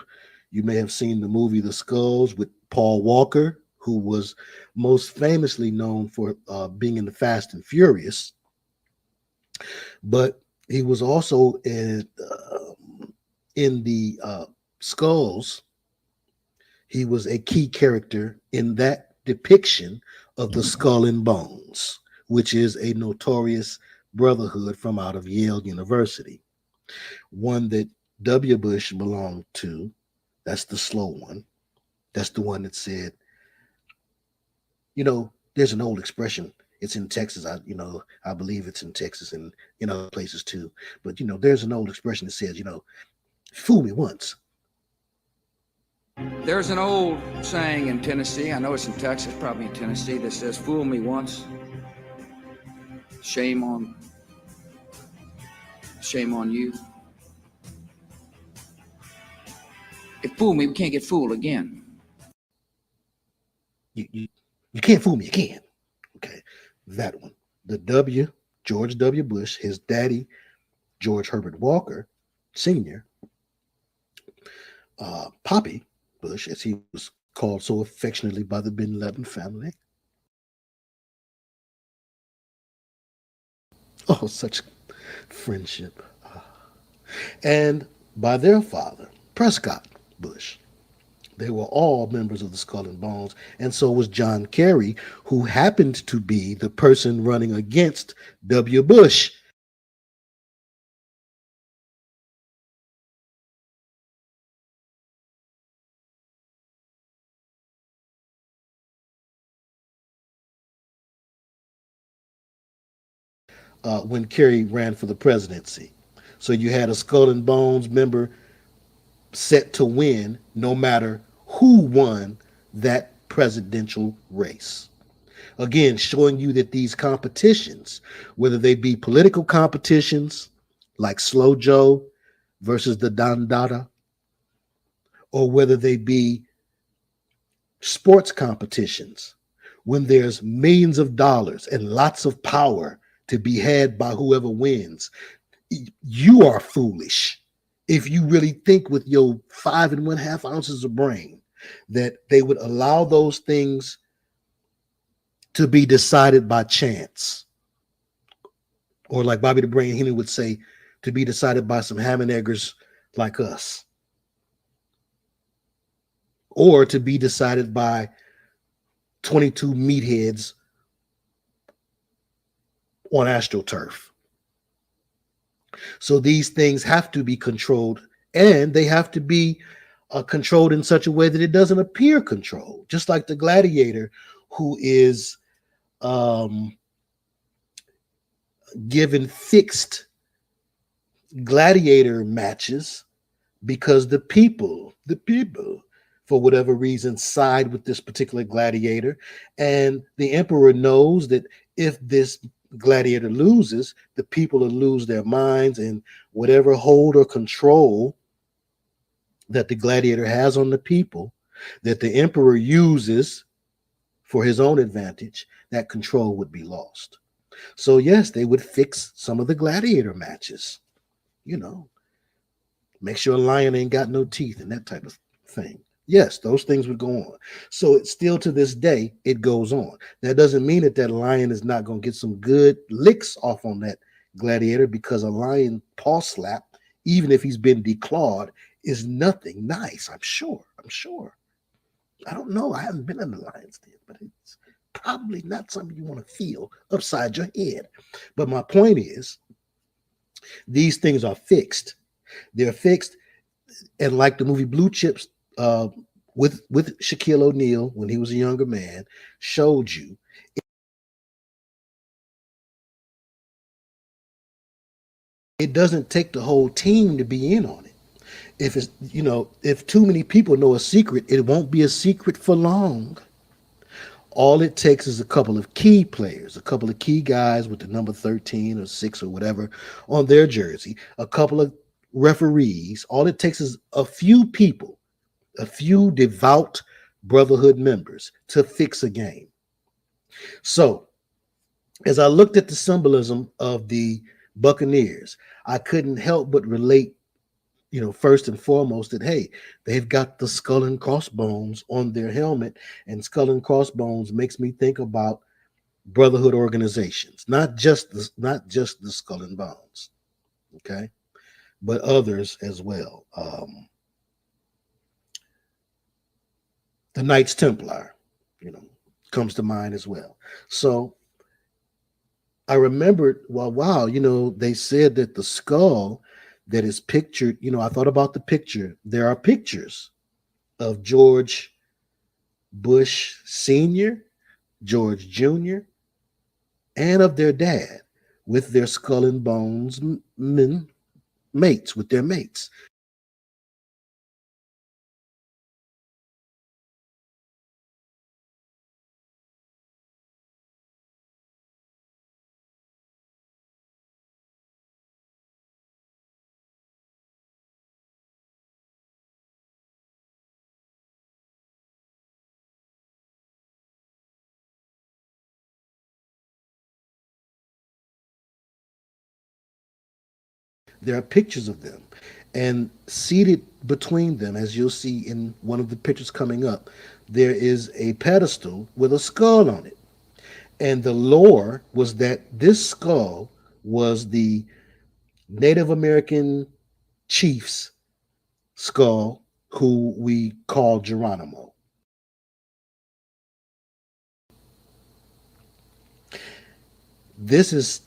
You may have seen the movie The Skulls with Paul Walker, who was most famously known for being in the Fast and Furious. But he was also in the Skulls. He was a key character in that depiction of the Skull and Bones, which is a notorious brotherhood from out of Yale University. One that W. Bush belonged to. That's the slow one. That's the one that said, there's an old expression. It's in Texas. I believe it's in Texas and in other places too. But there's an old expression that says, fool me once. There's an old saying in Tennessee, I know it's in Texas, probably in Tennessee, that says, fool me once, shame on you. If fool me, we can't get fooled again. You can't fool me again. Okay, that one. The W, George W. Bush, his daddy, George Herbert Walker Sr., Poppy Bush, as he was called so affectionately by the Bin Laden family. Oh, such friendship. And by their father, Prescott Bush. They were all members of the Skull and Bones, and so was John Kerry, who happened to be the person running against W. Bush. When Kerry ran for the presidency. So you had a Skull and Bones member set to win no matter who won that presidential race. Again, showing you that these competitions, whether they be political competitions like Slow Joe versus the Don Dada, or whether they be sports competitions, when there's millions of dollars and lots of power to be had by whoever wins, you are foolish if you really think with your 5 1/2 ounces of brain that they would allow those things to be decided by chance. Or like Bobby the Brain Heenan would say, to be decided by some ham and eggers like us. Or to be decided by 22 meatheads on AstroTurf. So these things have to be controlled, and they have to be controlled in such a way that it doesn't appear controlled. Just like the gladiator who is given fixed gladiator matches because the people, for whatever reason, side with this particular gladiator. And the emperor knows that if this gladiator loses, the people will lose their minds, and whatever hold or control that the gladiator has on the people that the emperor uses for his own advantage, that control would be lost. So yes, they would fix some of the gladiator matches, make sure a lion ain't got no teeth and that type of thing. Yes, those things would go on. So it's still to this day, it goes on. That doesn't mean that lion is not going to get some good licks off on that gladiator, because a lion paw slap, even if he's been declawed, is nothing nice. I'm sure. I don't know. I haven't been in the lion's den, but it's probably not something you want to feel upside your head. But my point is, these things are fixed. They're fixed. And like the movie Blue Chips, with Shaquille O'Neal when he was a younger man, showed you, it doesn't take the whole team to be in on it. If it's, if too many people know a secret, it won't be a secret for long. All it takes is a couple of key players, a couple of key guys with the number 13 or 6 or whatever on their jersey, a couple of referees. All it takes is a few people, a few devout brotherhood members to fix a game. So as I looked at the symbolism of the Buccaneers, I couldn't help but relate, first and foremost, that, hey, they've got the skull and crossbones on their helmet, and skull and crossbones makes me think about brotherhood organizations, not just the skull and bones, okay, but others as well. The Knights Templar, comes to mind as well. So I remembered, well, wow, they said that the skull that is pictured, I thought about the picture. There are pictures of George Bush Sr., George Jr., and of their dad with their skull and bones mates, with their mates. There are pictures of them. And seated between them, as you'll see in one of the pictures coming up, there is a pedestal with a skull on it. And the lore was that this skull was the Native American chief's skull, who we call Geronimo. This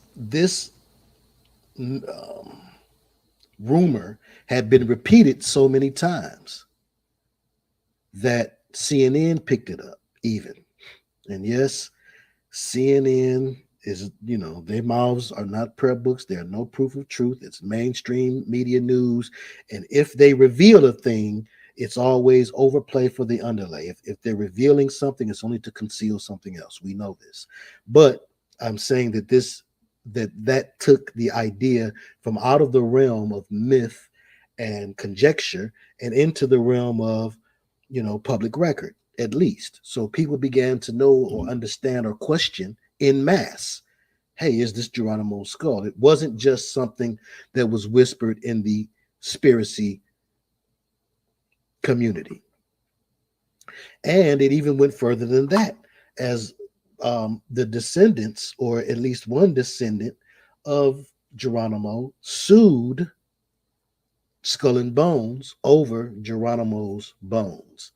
rumor had been repeated so many times that CNN picked it up, even. And yes, CNN is, their mouths are not prayer books. There are no proof of truth. It's mainstream media news. And if they reveal a thing, it's always overplay for the underlay. If they're revealing something, it's only to conceal something else. We know this. But I'm saying that that took the idea from out of the realm of myth and conjecture and into the realm of, public record, at least. So people began to know or understand or question in mass, hey, is this Geronimo's skull? It wasn't just something that was whispered in the conspiracy community. And it even went further than that, as the descendants, or at least one descendant of Geronimo, sued Skull and Bones over Geronimo's bones,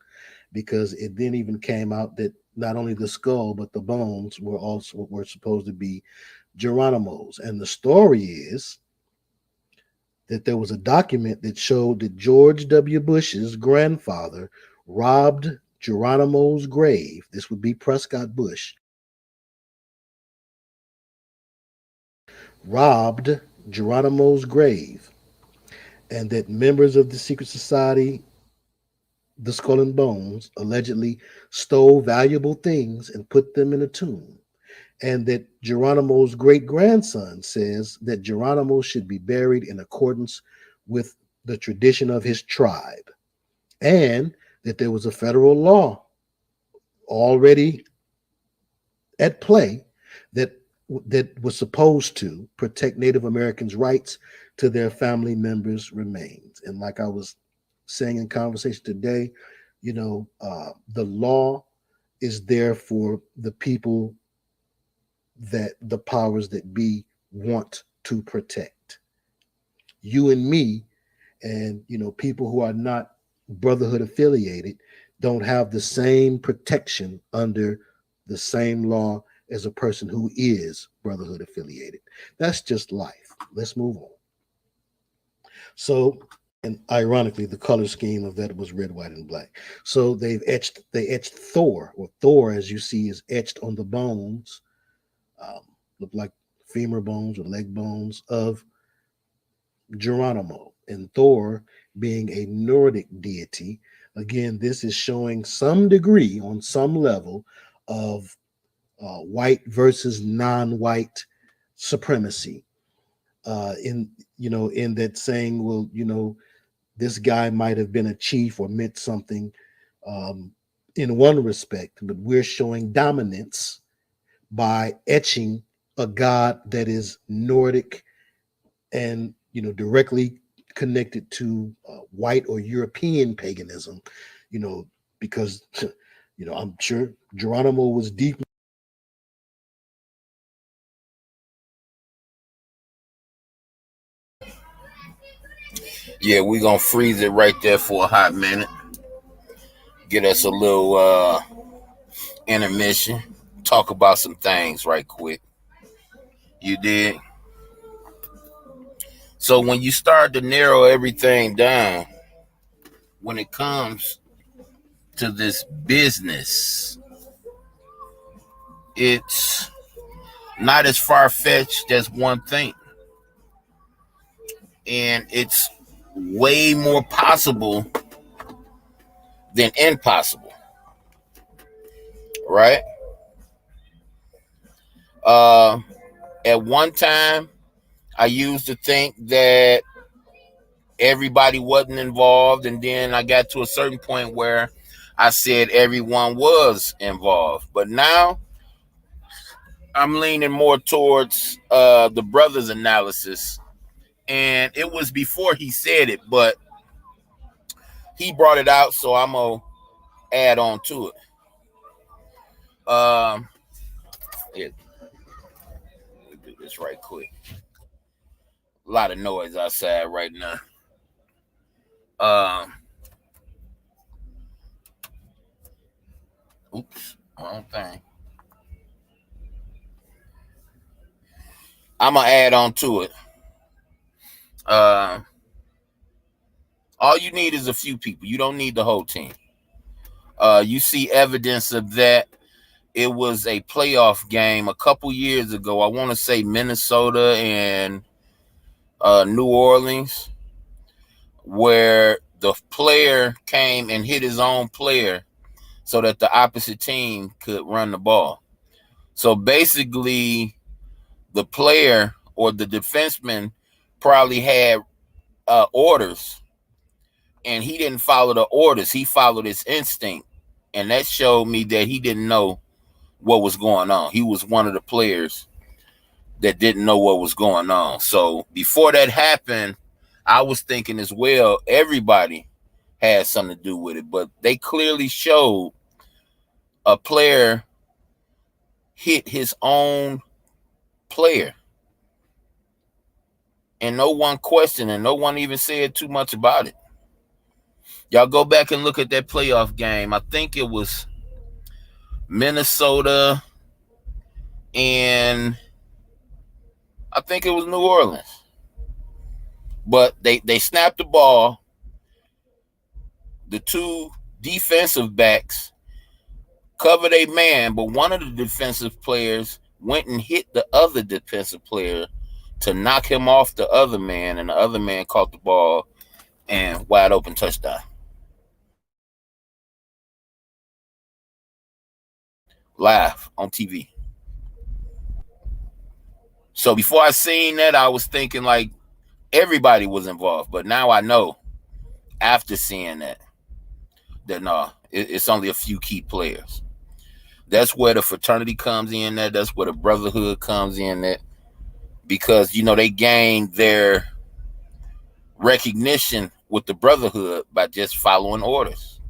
because it then even came out that not only the skull but the bones were supposed to be Geronimo's. And the story is that there was a document that showed that George W. Bush's grandfather robbed Geronimo's grave. This would be Prescott Bush. Robbed Geronimo's grave, and that members of the secret society, the Skull and Bones, allegedly stole valuable things and put them in a tomb. And that Geronimo's great grandson says that Geronimo should be buried in accordance with the tradition of his tribe, and that there was a federal law already at play that was supposed to protect Native Americans' rights to their family members' remains. And like I was saying in conversation today, the law is there for the people that the powers that be want to protect. You and me, and people who are not brotherhood affiliated, don't have the same protection under the same law as a person who is brotherhood affiliated. That's just life. Let's move on. So, and ironically, the color scheme of that was red, white, and black. So they etched Thor, or Thor, as you see, is etched on the bones, look like femur bones or leg bones of Geronimo. And Thor being a Nordic deity, again, this is showing some degree, on some level, of white versus non-white supremacy. In that saying, well, this guy might have been a chief or meant something in one respect, but we're showing dominance by etching a god that is Nordic and directly connected to white or European paganism, because I'm sure Geronimo was deep. Yeah, we're gonna freeze it right there for a hot minute. Get us a little intermission, talk about some things right quick. You did. So when you start to narrow everything down, when it comes to this business, it's not as far-fetched as one thing. And it's way more possible than impossible. Right? At one time, I used to think that everybody wasn't involved, and then I got to a certain point where I said everyone was involved. But now I'm leaning more towards the brother's analysis, and it was before he said it, but he brought it out, so I'm gonna add on to it. Let me do this right quick. A lot of noise outside right now. Oops, wrong thing. I'm gonna add on to it. All you need is a few people. You don't need the whole team. You see evidence of that. It was a playoff game a couple years ago. I want to say Minnesota and New Orleans, where the player came and hit his own player so that the opposite team could run the ball. So basically, the player or the defenseman probably had orders, and he didn't follow the orders. He followed his instinct, and that showed me that he didn't know what was going on. He was one of the players that didn't know what was going on. So before that happened, I was thinking as well, everybody had something to do with it, but they clearly showed a player hit his own player, and no one questioned, and no one even said too much about it. Y'all go back and look at that playoff game. I think it was Minnesota and I think it was New Orleans. But they snapped the ball. The two defensive backs covered a man, but one of the defensive players went and hit the other defensive player to knock him off the other man, and the other man caught the ball and wide open touchdown. Live on TV. So before I seen that, I was thinking like everybody was involved, but now I know after seeing that no, it's only a few key players. That's where the fraternity comes in. That's where the brotherhood comes in. That because they gain their recognition with the brotherhood by just following orders.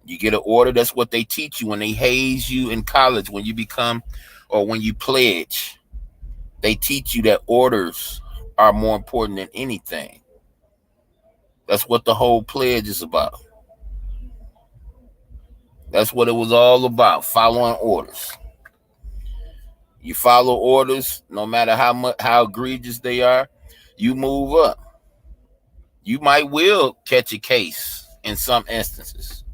You get an order. That's what they teach you when they haze you in college. When you become, or when you pledge, they teach you that orders are more important than anything. That's what the whole pledge is about. That's what it was all about, following orders. You follow orders, no matter how egregious they are, you move up. You might will catch a case in some instances.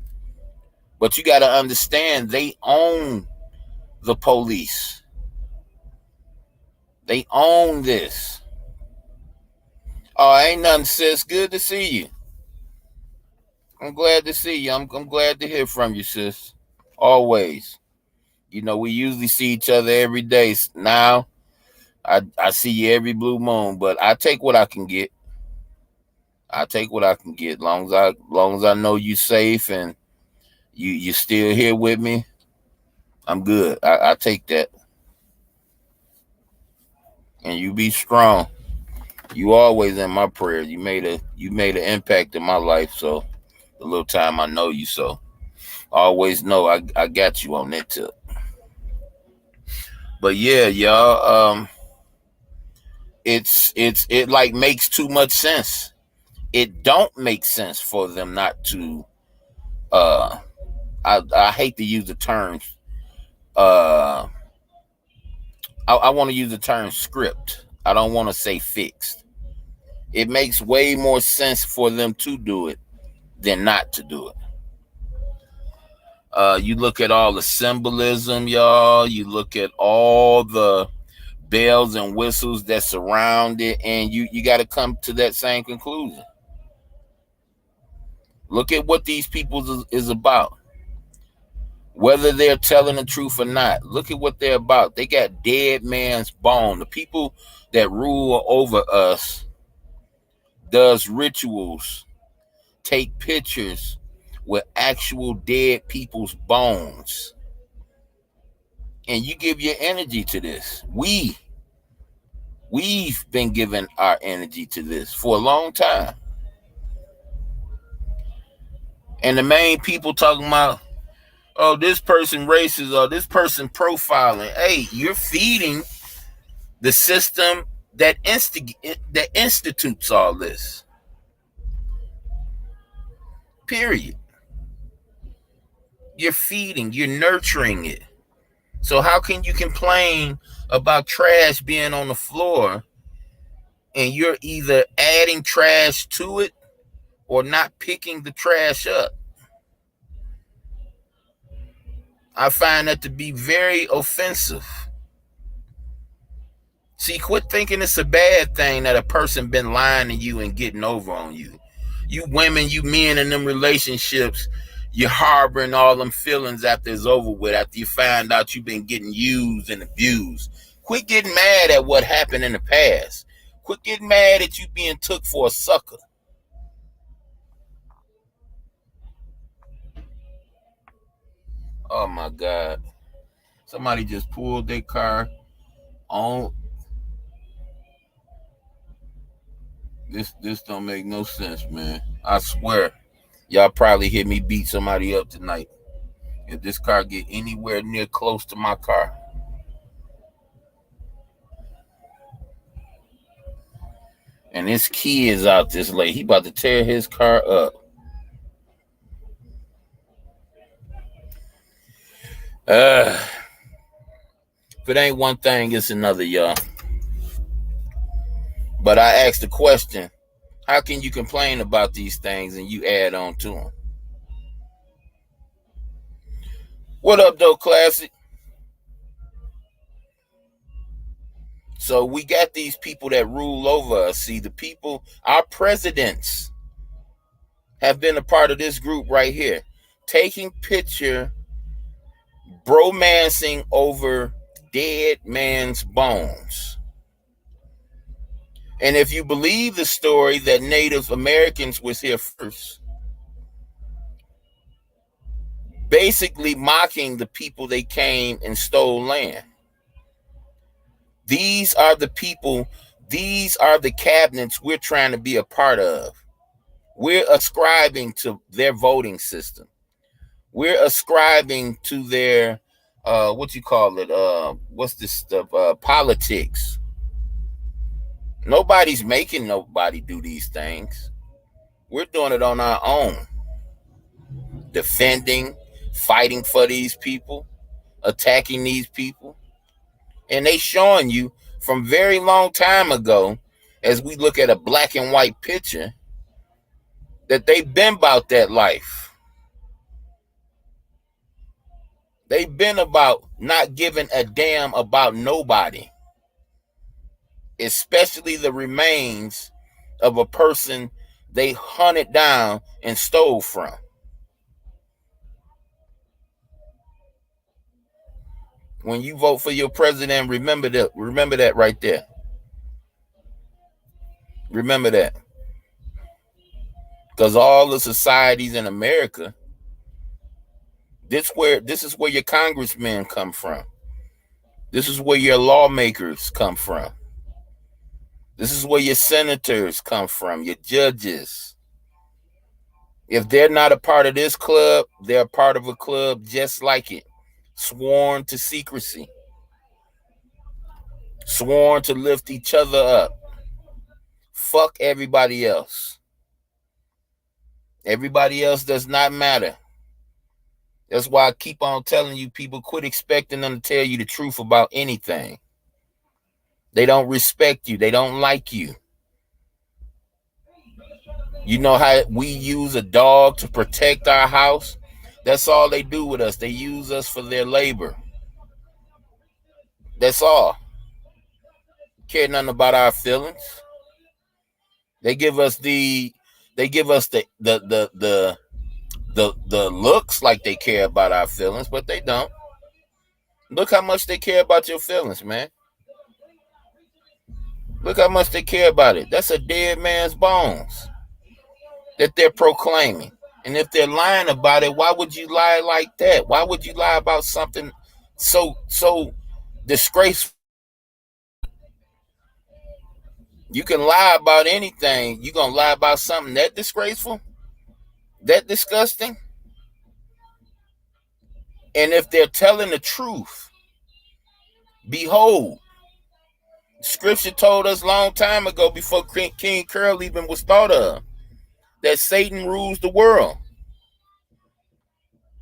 But you got to understand, they own the police. They own this. Oh, ain't nothing, sis. Good to see you. I'm glad to see you. I'm glad to hear from you, sis. Always. We usually see each other every day. Now, I see you every blue moon, but I take what I can get. I take what I can get. Long as I know you safe and you still here with me, I'm good. I take that. And you be strong. You always in my prayers. You made an impact in my life. So the little time I know you, so always know I got you on that tip. But yeah, y'all, it like makes too much sense. It don't make sense for them not to I hate to use the terms. I want to use the term script. I don't want to say fixed. It makes way more sense for them to do it than not to do it. You look at all the symbolism, y'all. You look at all the bells and whistles that surround it, and you got to come to that same conclusion. Look at what these people is about. Whether they're telling the truth or not, look at what they're about. They got dead man's bone. The people that rule over us does rituals, take pictures with actual dead people's bones. And you give your energy to this. We've been giving our energy to this for a long time. And the main people talking about, oh, this person racist or this person profiling. Hey, you're feeding the system that institutes all this. Period. You're feeding, you're nurturing it. So how can you complain about trash being on the floor and you're either adding trash to it or not picking the trash up? I find that to be very offensive. See, quit thinking it's a bad thing that a person been lying to you and getting over on you. You women, you men in them relationships, you're harboring all them feelings after it's over with, after you find out you've been getting used and abused. Quit getting mad at what happened in the past. Quit getting mad at you being took for a sucker. Oh my God. Somebody just pulled their car on. This don't make no sense, man. I swear. Y'all probably hear me beat somebody up tonight if this car get anywhere near close to my car. And this kid is out this late. He about to tear his car up. If it ain't one thing, it's another, y'all. But I asked the question, how can you complain about these things and you add on to them? What up, though, Classic? So we got these people that rule over us. See, the people, our presidents have been a part of this group right here. Taking picture, bromancing over dead man's bones. And if you believe the story that Native Americans was here first, basically mocking the people they came and stole land. These are the people, these are the cabinets we're trying to be a part of. We're ascribing to their voting system. We're ascribing to their, what you call it? What's this stuff? Politics. Nobody's making nobody do these things. We're doing it on our own. Defending, fighting for these people, attacking these people. And they showing you from very long time ago, as we look at a black and white picture, that they've been about that life. They've been about not giving a damn about nobody, especially the remains of a person they hunted down and stole from. When you vote for your president, remember that right there. Remember that. Because all the societies in America, this is where your congressmen come from. This is where your lawmakers come from. This is where your senators come from, your judges. If they're not a part of this club, they're a part of a club just like it. Sworn to secrecy. Sworn to lift each other up. Fuck everybody else. Everybody else does not matter. That's why I keep on telling you, people, quit expecting them to tell you the truth about anything. They don't respect you. They don't like you. You know how we use a dog to protect our house? That's all they do with us. They use us for their labor. That's all. Care nothing about our feelings. They give us the looks like they care about our feelings, but they don't. Look how much they care about your feelings, man. Look how much they care about it. That's a dead man's bones that they're proclaiming. And if they're lying about it, why would you lie like that? Why would you lie about something so disgraceful? You can lie about anything. You gonna lie about something that disgraceful? That disgusting? And if they're telling the truth, behold, Scripture told us long time ago, before King Curl even was thought of, that Satan rules the world.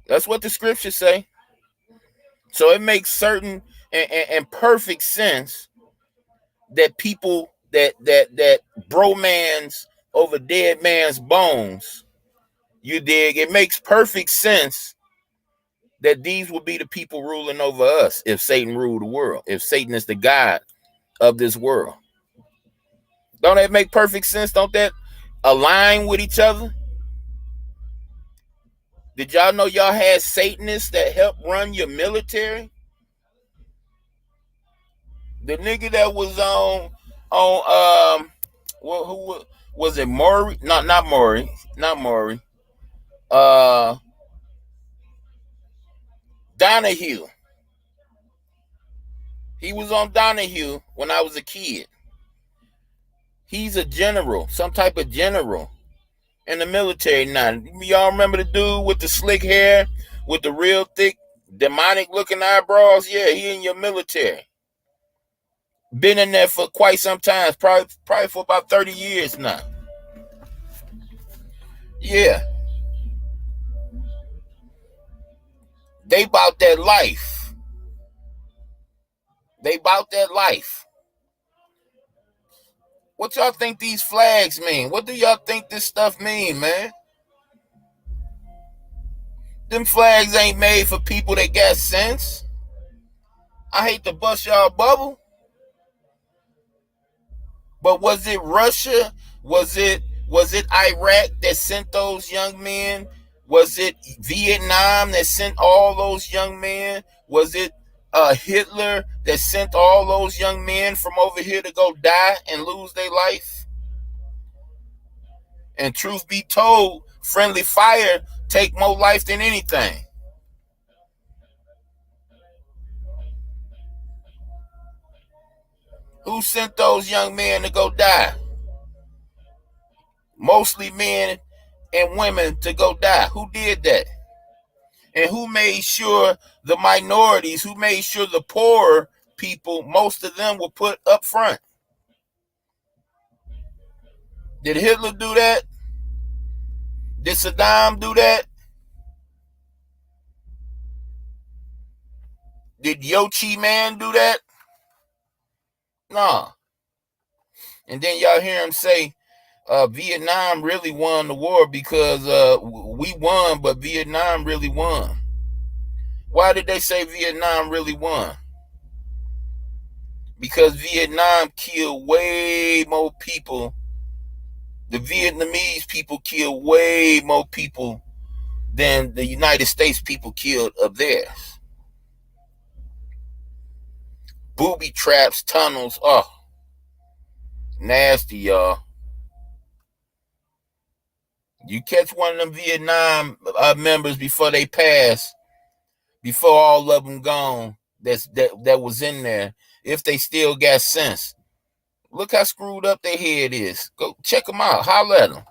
That's what the Scriptures say. So it makes certain and perfect sense that people that bromance over dead man's bones. You dig? It makes perfect sense that these will be the people ruling over us if Satan ruled the world, if Satan is the God of this world. Don't that make perfect sense? Don't that align with each other? Did y'all know y'all had Satanists that help run your military? The nigga that was on who was it? Maury? Not Maury. Donahue. He was on Donahue when I was a kid. He's a general, some type of general in the military now. Y'all remember the dude with the slick hair, with the real thick, demonic looking eyebrows? Yeah, he in your military. Been in there for quite some time, probably for about 30 years now. Yeah. They about that life. They about that life. What y'all think these flags mean? What do y'all think this stuff mean, man? Them flags ain't made for people that got sense. I hate to bust y'all bubble. But was it Russia? Was it Iraq that sent those young men? Was it Vietnam that sent all those young men? Was it Hitler that sent all those young men from over here to go die and lose their life? And truth be told, friendly fire take more life than anything. Who sent those young men to go die? Mostly men and women to go die. Who did that? And who made sure the minorities, who made sure the poorer people, most of them were put up front? Did Hitler do that? Did Saddam do that? Did Ho Chi Man do that? Nah. And then y'all hear him say, Vietnam really won the war because we won, but Vietnam really won. Why did they say Vietnam really won? Because Vietnam killed way more people. The Vietnamese people killed way more people than the United States people killed of theirs. Booby traps, tunnels, nasty, y'all. You catch one of them Vietnam members before they pass, before all of them gone, that was in there, if they still got sense. Look how screwed up their head is. Go check them out. Holler at them.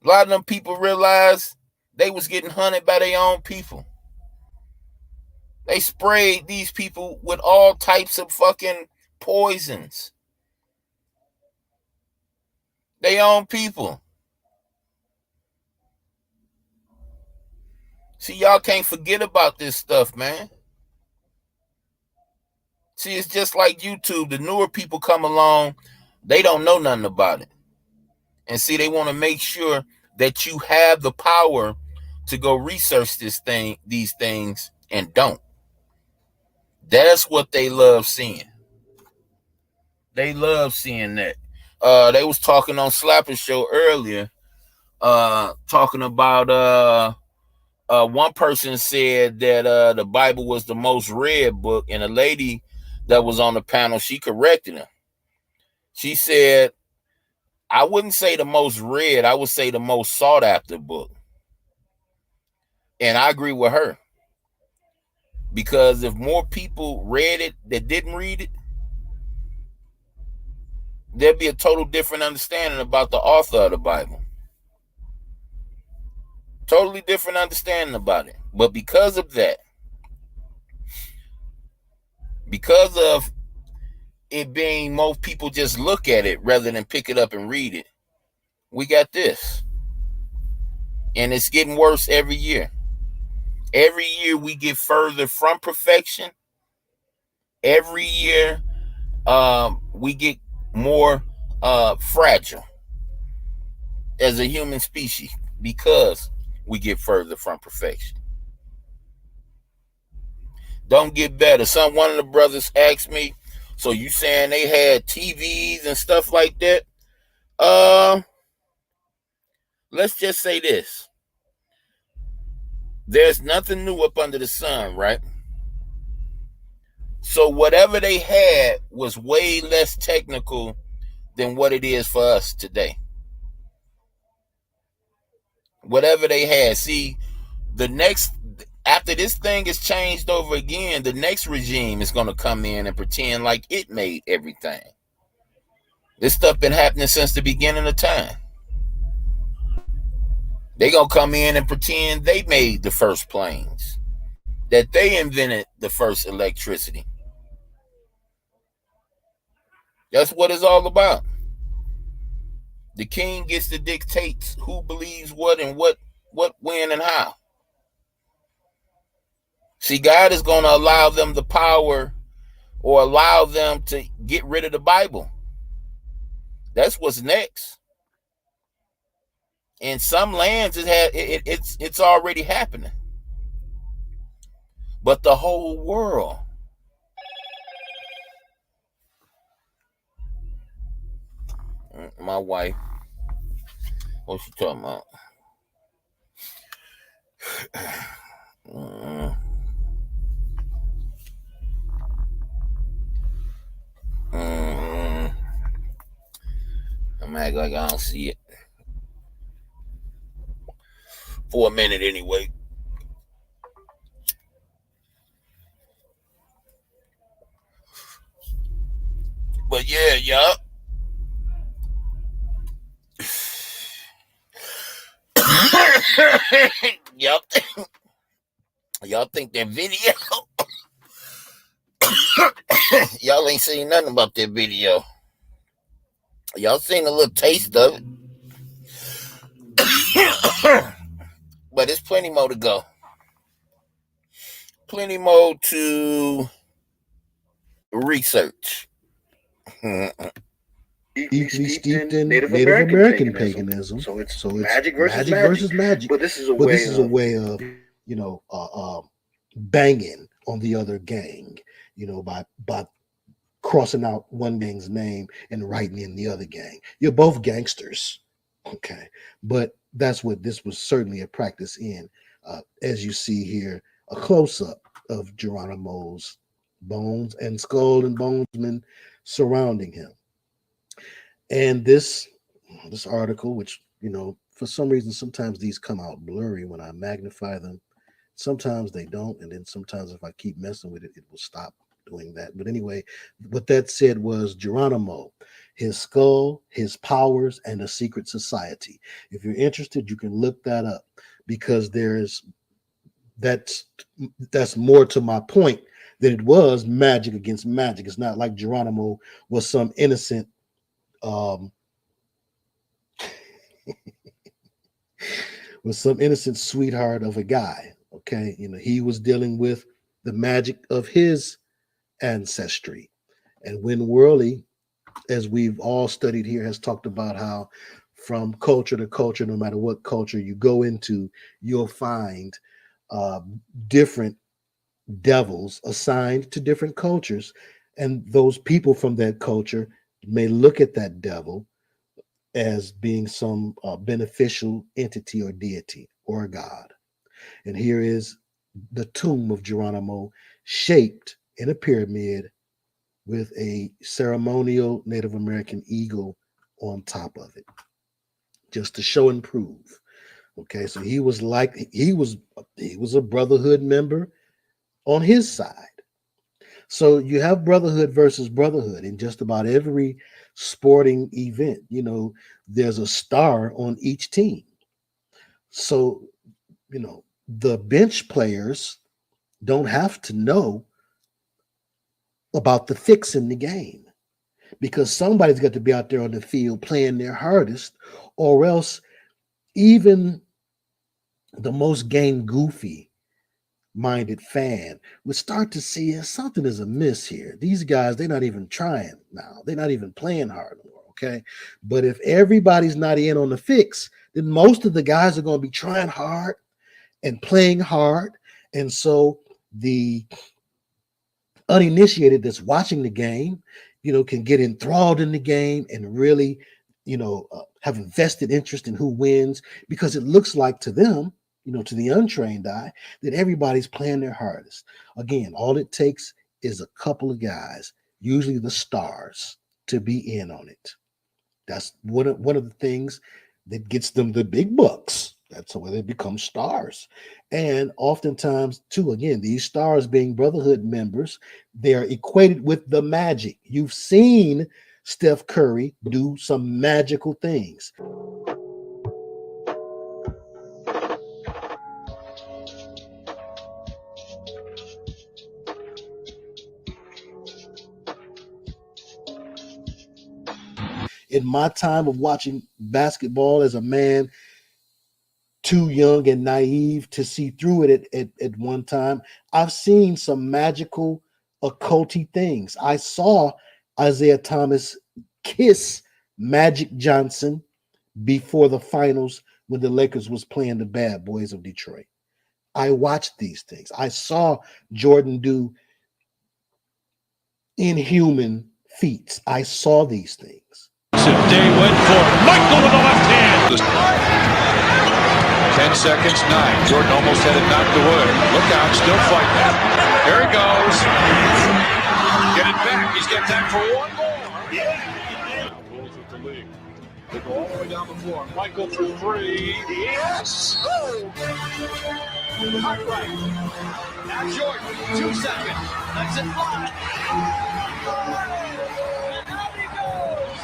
A lot of them people realized they was getting hunted by their own people. They sprayed these people with all types of fucking poisons. They own people. See, y'all can't forget about this stuff, man. See, it's just like YouTube. The newer people come along, they don't know nothing about it. And see, they want to make sure that you have the power to go research these things, and don't. That's what they love seeing. They love seeing that. They was talking on Slapper Show earlier, talking about one person said that the Bible was the most read book, and a lady that was on the panel, she corrected him. She said, I wouldn't say the most read, I would say the most sought after book. And I agree with her. Because if more people read it that didn't read it, there'd be a total different understanding about the author of the Bible. Totally different understanding about it. But because of that, because of it being most people just look at it rather than pick it up and read it, we got this. And it's getting worse every year. Every year we get further from perfection. Every year we get more fragile as a human species because we get further from perfection. Don't get better. One of the brothers asked me, so you saying they had TVs and stuff like that? Let's just say this. There's nothing new up under the sun, right? So whatever they had was way less technical than what it is for us today. Whatever they had. See, after this thing is changed over again, the next regime is going to come in and pretend like it made everything. This stuff been happening since the beginning of time. They going to come in and pretend they made the first planes, that they invented the first electricity. That's what it's all about. The king gets to dictate who believes what and what, when, and how. See, God is going to allow them the power or allow them to get rid of the Bible. That's what's next. In some lands, it's already happening. But the whole world. My wife, what's she talking about? I'm acting like I don't see it. For a minute anyway. But yeah, y'all. Y'all think that video? Y'all ain't seen nothing about that video. Y'all seen a little taste of it. But there's plenty more to go. Plenty more to research. Deeply steeped in Native American paganism. So it's magic versus magic. But this is a way of banging on the other gang, by crossing out one gang's name and writing in the other gang. You're both gangsters, okay? But that's what this was certainly a practice in. As you see here, a close-up of Geronimo's bones and skull and bonesmen surrounding him. And this article, which, for some reason, sometimes these come out blurry when I magnify them. Sometimes they don't. And then sometimes if I keep messing with it, it will stop doing that. But anyway, what that said was Geronimo, his skull, his powers, and a secret society. If you're interested, you can look that up, because that's more to my point than it was magic against magic. It's not like Geronimo was some innocent was some innocent sweetheart of a guy. Okay, he was dealing with the magic of his ancestry. And Win Worley, as we've all studied here, has talked about how from culture to culture, no matter what culture you go into, you'll find different devils assigned to different cultures. And those people from that culture may look at that devil as being some beneficial entity or deity or god. And here is the tomb of Geronimo, shaped in a pyramid with a ceremonial Native American eagle on top of it, just to show and prove. Okay, so he was a brotherhood member on his side. So you have brotherhood versus brotherhood in just about every sporting event. There's a star on each team. So, the bench players don't have to know about the fix in the game, because somebody's got to be out there on the field playing their hardest, or else even the most game goofy minded fan would start to see something is amiss here. These guys, they're not even trying now. They're not even playing hard anymore. Okay. But if everybody's not in on the fix, then most of the guys are going to be trying hard and playing hard. And so the uninitiated that's watching the game, can get enthralled in the game and really, have a vested interest in who wins, because it looks like to them, to the untrained eye, that everybody's playing their hardest. Again, all it takes is a couple of guys, usually the stars, to be in on it. That's one of the things that gets them the big bucks. That's where they become stars. And oftentimes, too, again, these stars being brotherhood members, they are equated with the magic. You've seen Steph Curry do some magical things. In my time of watching basketball as a man, too young and naive to see through it at one time, I've seen some magical occulty things. I saw Isaiah Thomas kiss Magic Johnson before the finals when the Lakers was playing the Bad Boys of Detroit. I watched these things. I saw Jordan do inhuman feats. I saw these things. Day went for Michael with the left hand. 10 seconds, 9. Jordan almost had it knocked away. Look out, still fighting. Here he goes. Get it back. He's got time for one more. Yeah. Bulls with the lead. They go all the way down the floor. Michael for 3. Yes. Hard right. Now Jordan, 2 seconds. Let's it fly. And out he goes.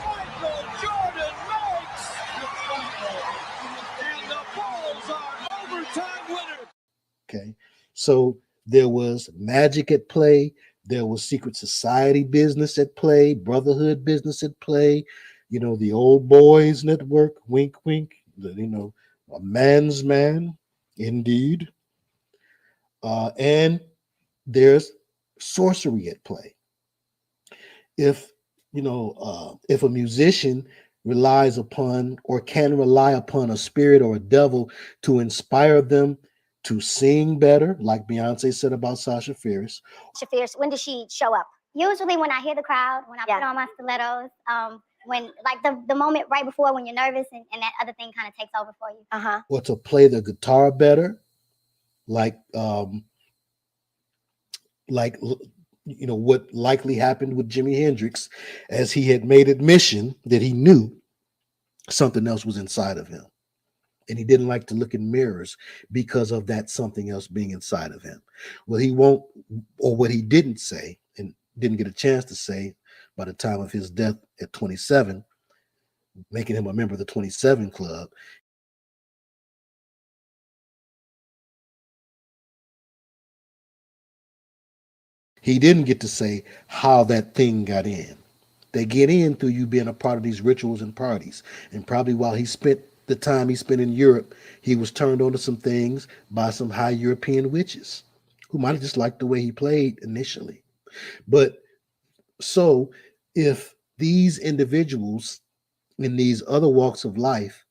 Michael Jordan makes the final. And the Bulls are overtime winners. Okay. So there was magic at play. There was secret society business at play, brotherhood business at play. The old boys network, wink, wink, a man's man, indeed. And there's sorcery at play. If a musician relies upon or can rely upon a spirit or a devil to inspire them to sing better, like Beyonce said about Sasha Fierce. Sasha Fierce, when does she show up? Usually when I hear the crowd, when I put on my stilettos, when like the moment right before when you're nervous and that other thing kind of takes over for you. Or to play the guitar better, like what likely happened with Jimi Hendrix, as he had made admission that he knew something else was inside of him. And he didn't like to look in mirrors because of that something else being inside of him. Well, he won't, or what he didn't say and didn't get a chance to say by the time of his death at 27, making him a member of the 27 Club. He didn't get to say how that thing got in. They get in through you being a part of these rituals and parties. And probably while he spent the time he spent in Europe, he was turned on to some things by some high European witches who might have just liked the way he played initially. But so if these individuals in these other walks of life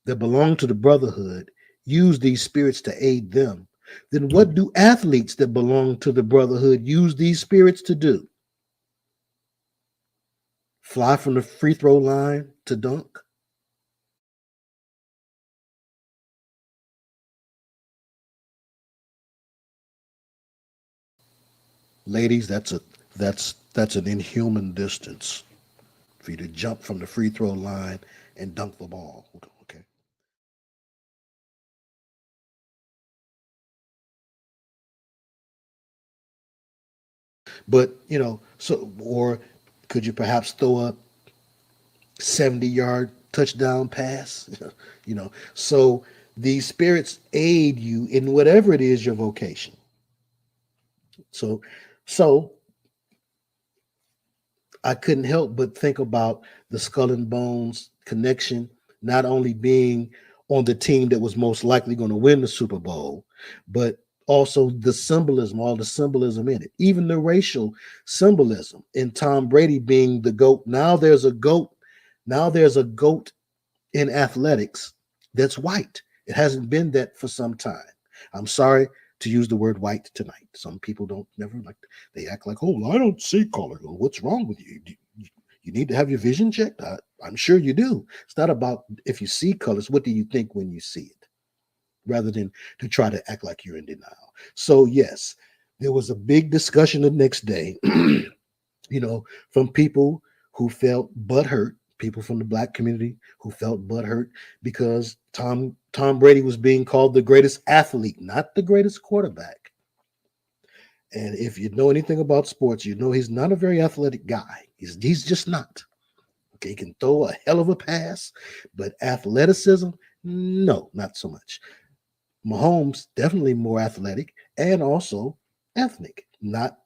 that belong to the brotherhood use these spirits to aid them, then what do athletes that belong to the brotherhood use these spirits to do? Fly from the free throw line to dunk? Ladies, that's an inhuman distance for you to jump from the free throw line and dunk the ball. Okay. But so or could you perhaps throw a 70-yard touchdown pass? So these spirits aid you in whatever it is your vocation. So I couldn't help but think about the Skull and Bones connection, not only being on the team that was most likely going to win the Super Bowl, but also the symbolism, all the symbolism in it, even the racial symbolism in Tom Brady being the GOAT. Now there's a GOAT. Now there's a GOAT in athletics that's white. It hasn't been that for some time. I'm sorry to use the word white tonight. Some people don't never like, they act like, oh, I don't see color. Well, what's wrong with you? You need to have your vision checked. I'm sure you do. It's not about if you see colors, what do you think when you see it? Rather than to try to act like you're in denial. So yes, there was a big discussion the next day, from people who felt butthurt, people from the Black community who felt butthurt because Tom Brady was being called the greatest athlete, not the greatest quarterback. And if you know anything about sports, you know he's not a very athletic guy. He's just not. Okay, he can throw a hell of a pass, but athleticism, no, not so much. Mahomes, definitely more athletic and also ethnic, not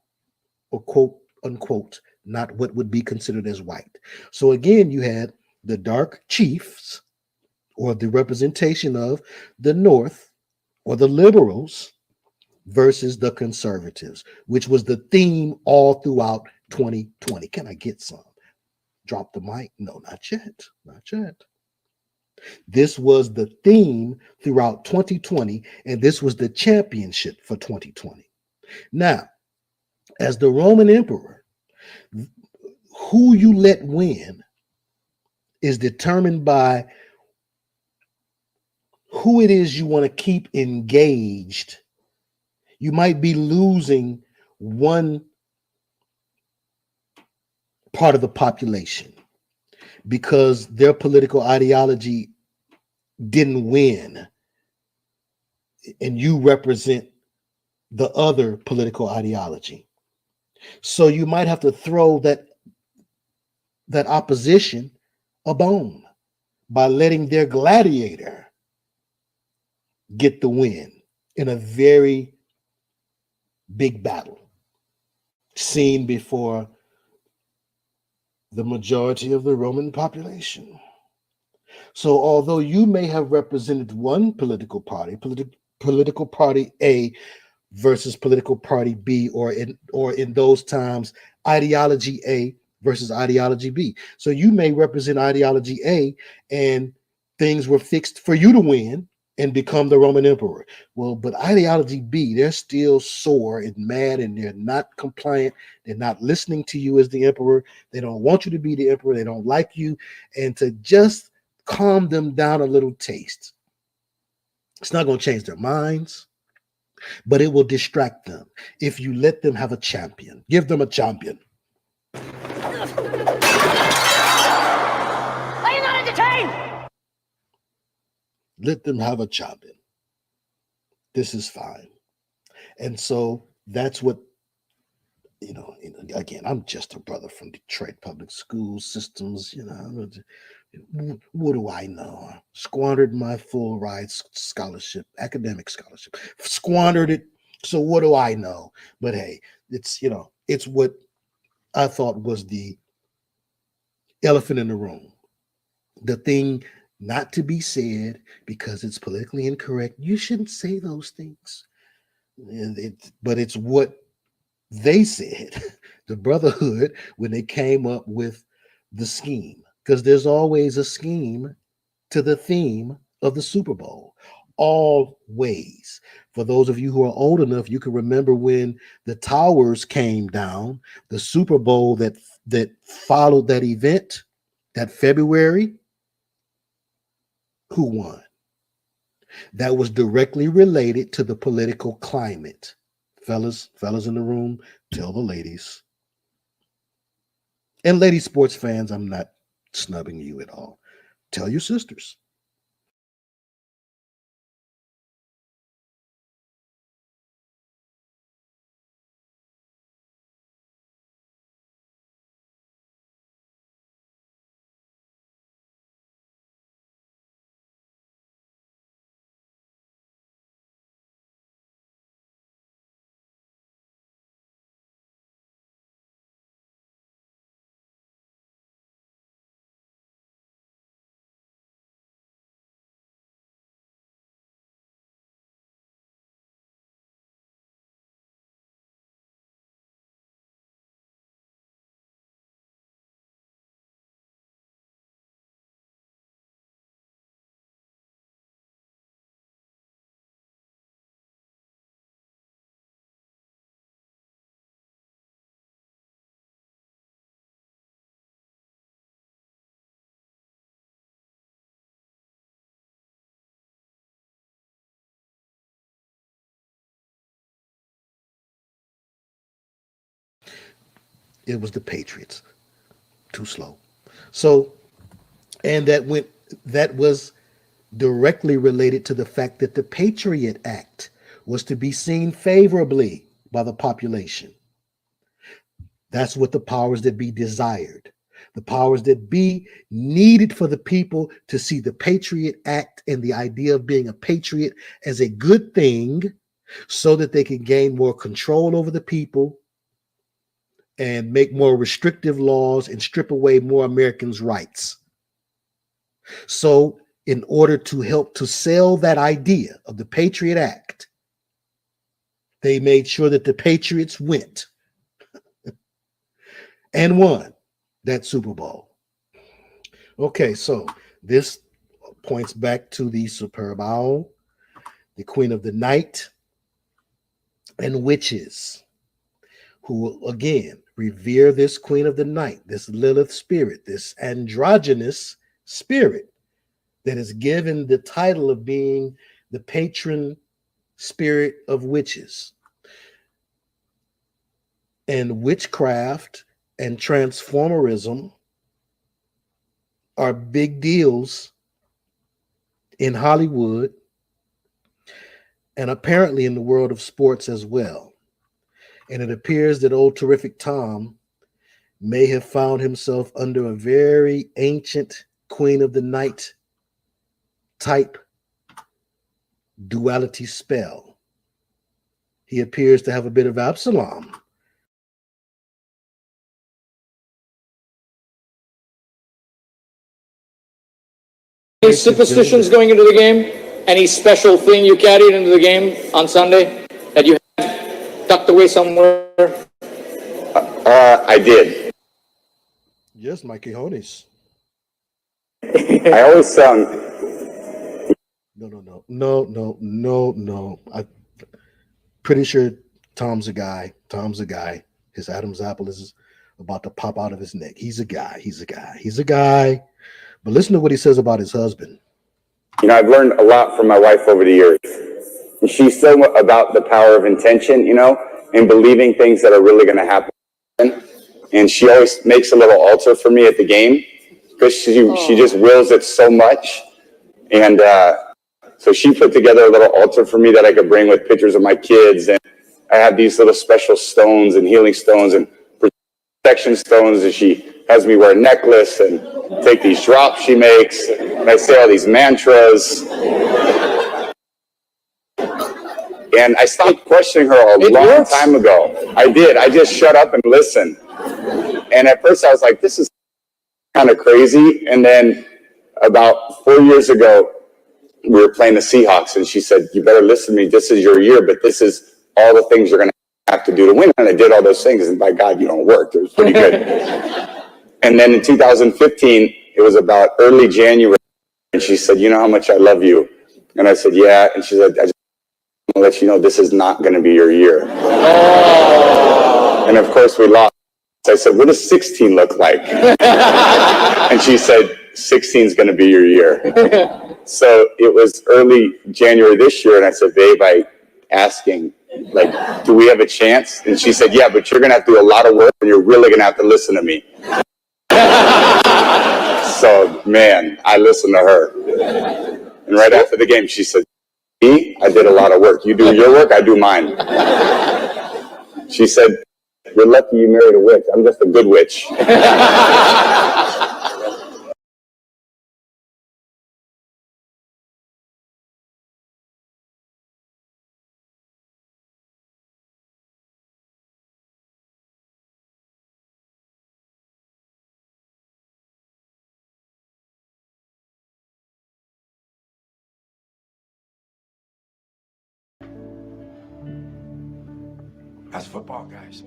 a quote unquote, not what would be considered as white. So again, you had the dark chiefs, or the representation of the North, or the liberals, versus the conservatives, which was the theme all throughout 2020. Can I get some? Drop the mic? No, not yet. Not yet. This was the theme throughout 2020, and this was the championship for 2020. Now, as the Roman emperor, who you let win is determined by who it is you want to keep engaged. You might be losing one part of the population because their political ideology didn't win, and you represent the other political ideology. So you might have to throw that opposition a bone by letting their gladiator get the win in a very big battle seen before the majority of the Roman population. So although you may have represented one political party, political party A versus political party B, or in those times, ideology A versus ideology B. So you may represent ideology A and things were fixed for you to win and become the Roman emperor. Well, but ideology B, they're still sore and mad, and they're not compliant. They're not listening to you as the emperor. They don't want you to be the emperor. They don't like you. And to just calm them down a little taste, it's not going to change their minds, but it will distract them if you let them have a champion. Give them a champion. Are you not entertained? Let them have a champion. This is fine. And so that's what, again, I'm just a brother from Detroit public school systems, what do I know? Squandered my full ride scholarship, academic scholarship, squandered it. So what do I know? But hey, it's what I thought was the elephant in the room, the thing not to be said because it's politically incorrect. You shouldn't say those things. But it's what they said, the Brotherhood, when they came up with the scheme, because there's always a scheme to the theme of the Super Bowl. Always. For those of you who are old enough, you can remember when the towers came down, the Super Bowl that followed that event, that February. Who won? That was directly related to the political climate. Fellas in the room, tell the ladies. And lady sports fans, I'm not snubbing you at all. Tell your sisters. It was the Patriots. Too slow. So, and that was directly related to the fact that the Patriot Act was to be seen favorably by the population. That's what the powers that be desired. The powers that be needed for the people to see the Patriot Act and the idea of being a patriot as a good thing so that they can gain more control over the people and make more restrictive laws and strip away more Americans' rights. So, in order to help to sell that idea of the Patriot Act, they made sure that the Patriots went and won that Super Bowl. Okay, so this points back to the superb owl, the queen of the night, and witches, who again revere this queen of the night, this Lilith spirit, this androgynous spirit that is given the title of being the patron spirit of witches. And witchcraft and transformerism are big deals in Hollywood and apparently in the world of sports as well. And it appears that old terrific Tom may have found himself under a very ancient Queen of the Night type duality spell. He appears to have a bit of Absalom. Any superstitions going into the game? Any special thing you carried into the game on Sunday that you had tucked away somewhere? I did. Yes, Mikey Honis. I always No. I'm pretty sure Tom's a guy. His Adam's apple is about to pop out of his neck. He's a guy. But listen to what he says about his husband. You know, I've learned a lot from my wife over the years. And she's so about the power of intention, you know, and believing things that are really going to happen. And she always makes a little altar for me at the game because she just wills it so much. And so she put together a little altar for me that I could bring with pictures of my kids. And I have these little special stones and healing stones and protection stones. And she has me wear a necklace and take these drops she makes. And I say all these mantras. And I stopped questioning her a long time ago. I did. I just shut up and listened. And at first I was like, this is kind of crazy. And then about 4 years ago, we were playing the Seahawks, and she said, you better listen to me. This is your year, but this is all the things you're going to have to do to win. And I did all those things, and by God, you know, it worked. It was pretty good. And then in 2015, it was about early January, and she said, you know how much I love you? And I said, yeah. And she said, I just want to let you know this is not going to be your year. And of course, we lost. I said, what does 16 look like? And she said, 16 is going to be your year. So it was early January this year, and I said, babe, I asking, like, do we have a chance? And she said, yeah, but you're going to have to do a lot of work, and you're really going to have to listen to me. So, man, I listened to her. And right after the game, she said, me, I did a lot of work. You do your work, I do mine. She said, you're lucky you married a witch. I'm just a good witch. That's football, guys.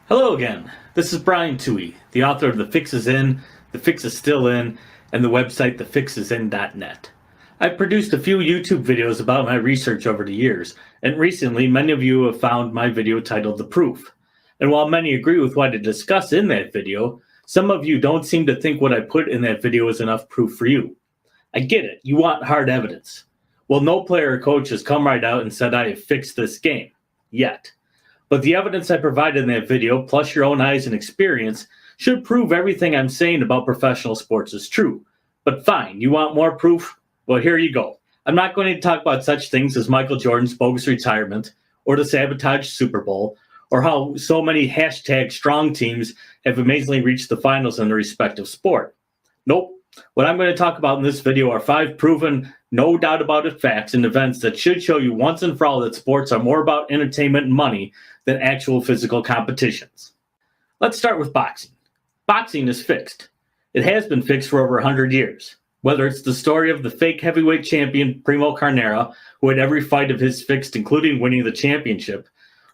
Hello again. This is Brian Toohey, the author of The Fix is In, The Fix is Still In, and the website thefxisin.net. I've produced a few YouTube videos about my research over the years, and recently many of you have found my video titled The Proof. And while many agree with what I discuss in that video, some of you don't seem to think what I put in that video is enough proof for you. I get it. You want hard evidence. Well, no player or coach has come right out and said I have fixed this game. Yet. But the evidence I provided in that video, plus your own eyes and experience, should prove everything I'm saying about professional sports is true. But fine, you want more proof? Well, here you go. I'm not going to talk about such things as Michael Jordan's bogus retirement, or the sabotaged Super Bowl, or how so many hashtag strong teams have amazingly reached the finals in their respective sport. Nope. What I'm going to talk about in this video are 5 proven, no doubt about it facts and events that should show you once and for all that sports are more about entertainment and money than actual physical competitions. Let's start with boxing. Boxing is fixed. It has been fixed for over 100 years. Whether it's the story of the fake heavyweight champion Primo Carnera, who had every fight of his fixed, including winning the championship,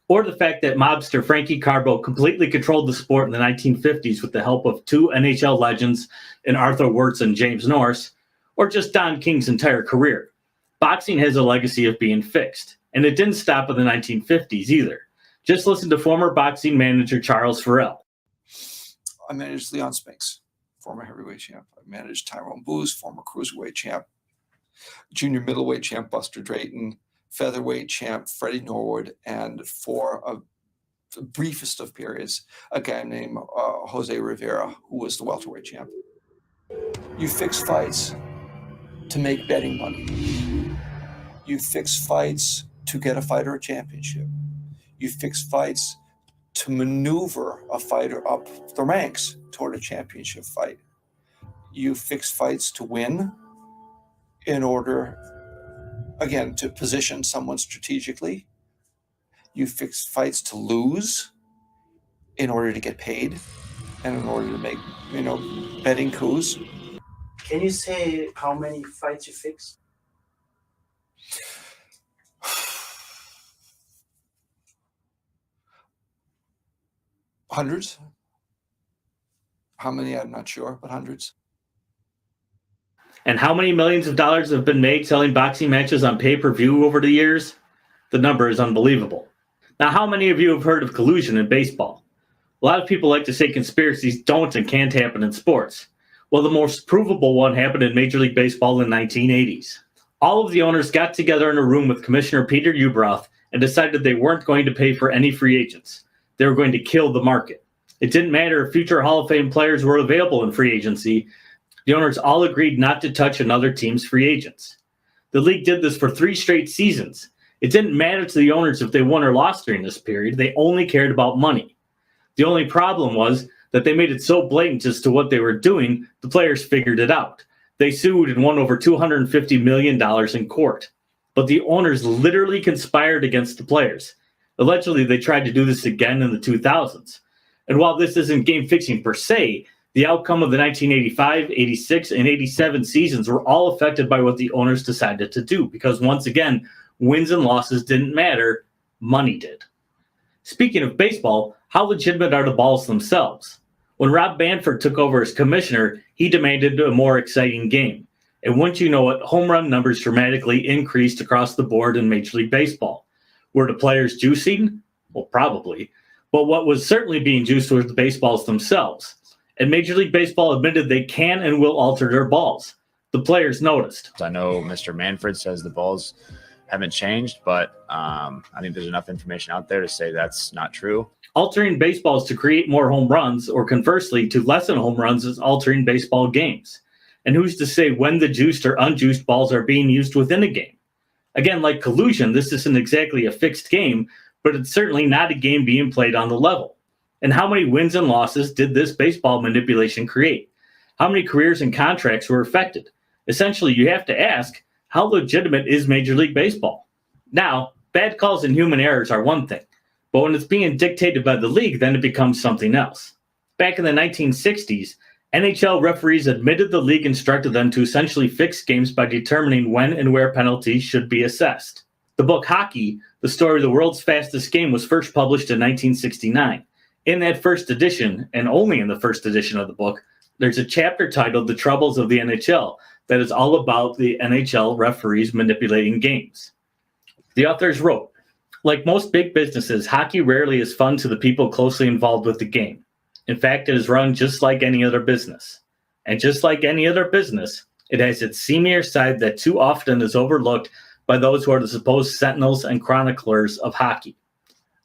or the fact that mobster Frankie Carbo completely controlled the sport in the 1950s with the help of 2 NHL legends in Arthur Wirtz and James Norris, or just Don King's entire career. Boxing has a legacy of being fixed, and it didn't stop in the 1950s either. Just listen to former boxing manager Charles Farrell. I managed Leon Spinks, former heavyweight champ. I managed Tyrone Booz, former cruiserweight champ. Junior middleweight champ Buster Drayton, featherweight champ Freddie Norwood, and for the briefest of periods, a guy named Jose Rivera, who was the welterweight champ. You fix fights to make betting money. You fix fights to get a fighter a championship. You fix fights to maneuver a fighter up the ranks toward a championship fight. You fix fights to win in order, again, to position someone strategically. You fix fights to lose in order to get paid and in order to make, betting coups. Can you say how many fights you fixed? Hundreds. How many, I'm not sure, but hundreds. And how many millions of dollars have been made selling boxing matches on pay-per-view over the years? The number is unbelievable. Now, how many of you have heard of collusion in baseball? A lot of people like to say conspiracies don't and can't happen in sports. Well, the most provable one happened in Major League Baseball in the 1980s. All of the owners got together in a room with Commissioner Peter Ueberroth and decided they weren't going to pay for any free agents. They were going to kill the market. It didn't matter if future Hall of Fame players were available in free agency. The owners all agreed not to touch another team's free agents. The league did this for 3 straight seasons. It didn't matter to the owners if they won or lost during this period. They only cared about money. The only problem was that they made it so blatant as to what they were doing, the players figured it out. They sued and won over $250 million in court. But the owners literally conspired against the players. Allegedly, they tried to do this again in the 2000s. And while this isn't game fixing per se, The outcome of the 1985, 86, and 87 seasons were all affected by what the owners decided to do because, once again, wins and losses didn't matter, money did. Speaking of baseball, how legitimate are the balls themselves? When Rob Manfred took over as commissioner, he demanded a more exciting game. And wouldn't you know it, home run numbers dramatically increased across the board in Major League Baseball. Were the players juicing? Well, probably. But what was certainly being juiced were the baseballs themselves. And Major League Baseball admitted they can and will alter their balls. The players noticed. I know Mr. Manfred says the balls haven't changed, but I think there's enough information out there to say that's not true. Altering baseballs to create more home runs, or conversely, to lessen home runs, is altering baseball games. And who's to say when the juiced or unjuiced balls are being used within a game? Again, like collusion, this isn't exactly a fixed game, but it's certainly not a game being played on the level. And how many wins and losses did this baseball manipulation create? How many careers and contracts were affected? Essentially, you have to ask, how legitimate is Major League Baseball? Now, bad calls and human errors are one thing, but when it's being dictated by the league, then it becomes something else. Back in the 1960s, NHL referees admitted the league instructed them to essentially fix games by determining when and where penalties should be assessed. The book Hockey, the story of the world's fastest game, was first published in 1969. In that first edition, and only in the first edition of the book, there's a chapter titled The Troubles of the NHL that is all about the NHL referees manipulating games. The authors wrote, like most big businesses, hockey rarely is fun to the people closely involved with the game. In fact, it is run just like any other business. And just like any other business, it has its seamier side that too often is overlooked by those who are the supposed sentinels and chroniclers of hockey.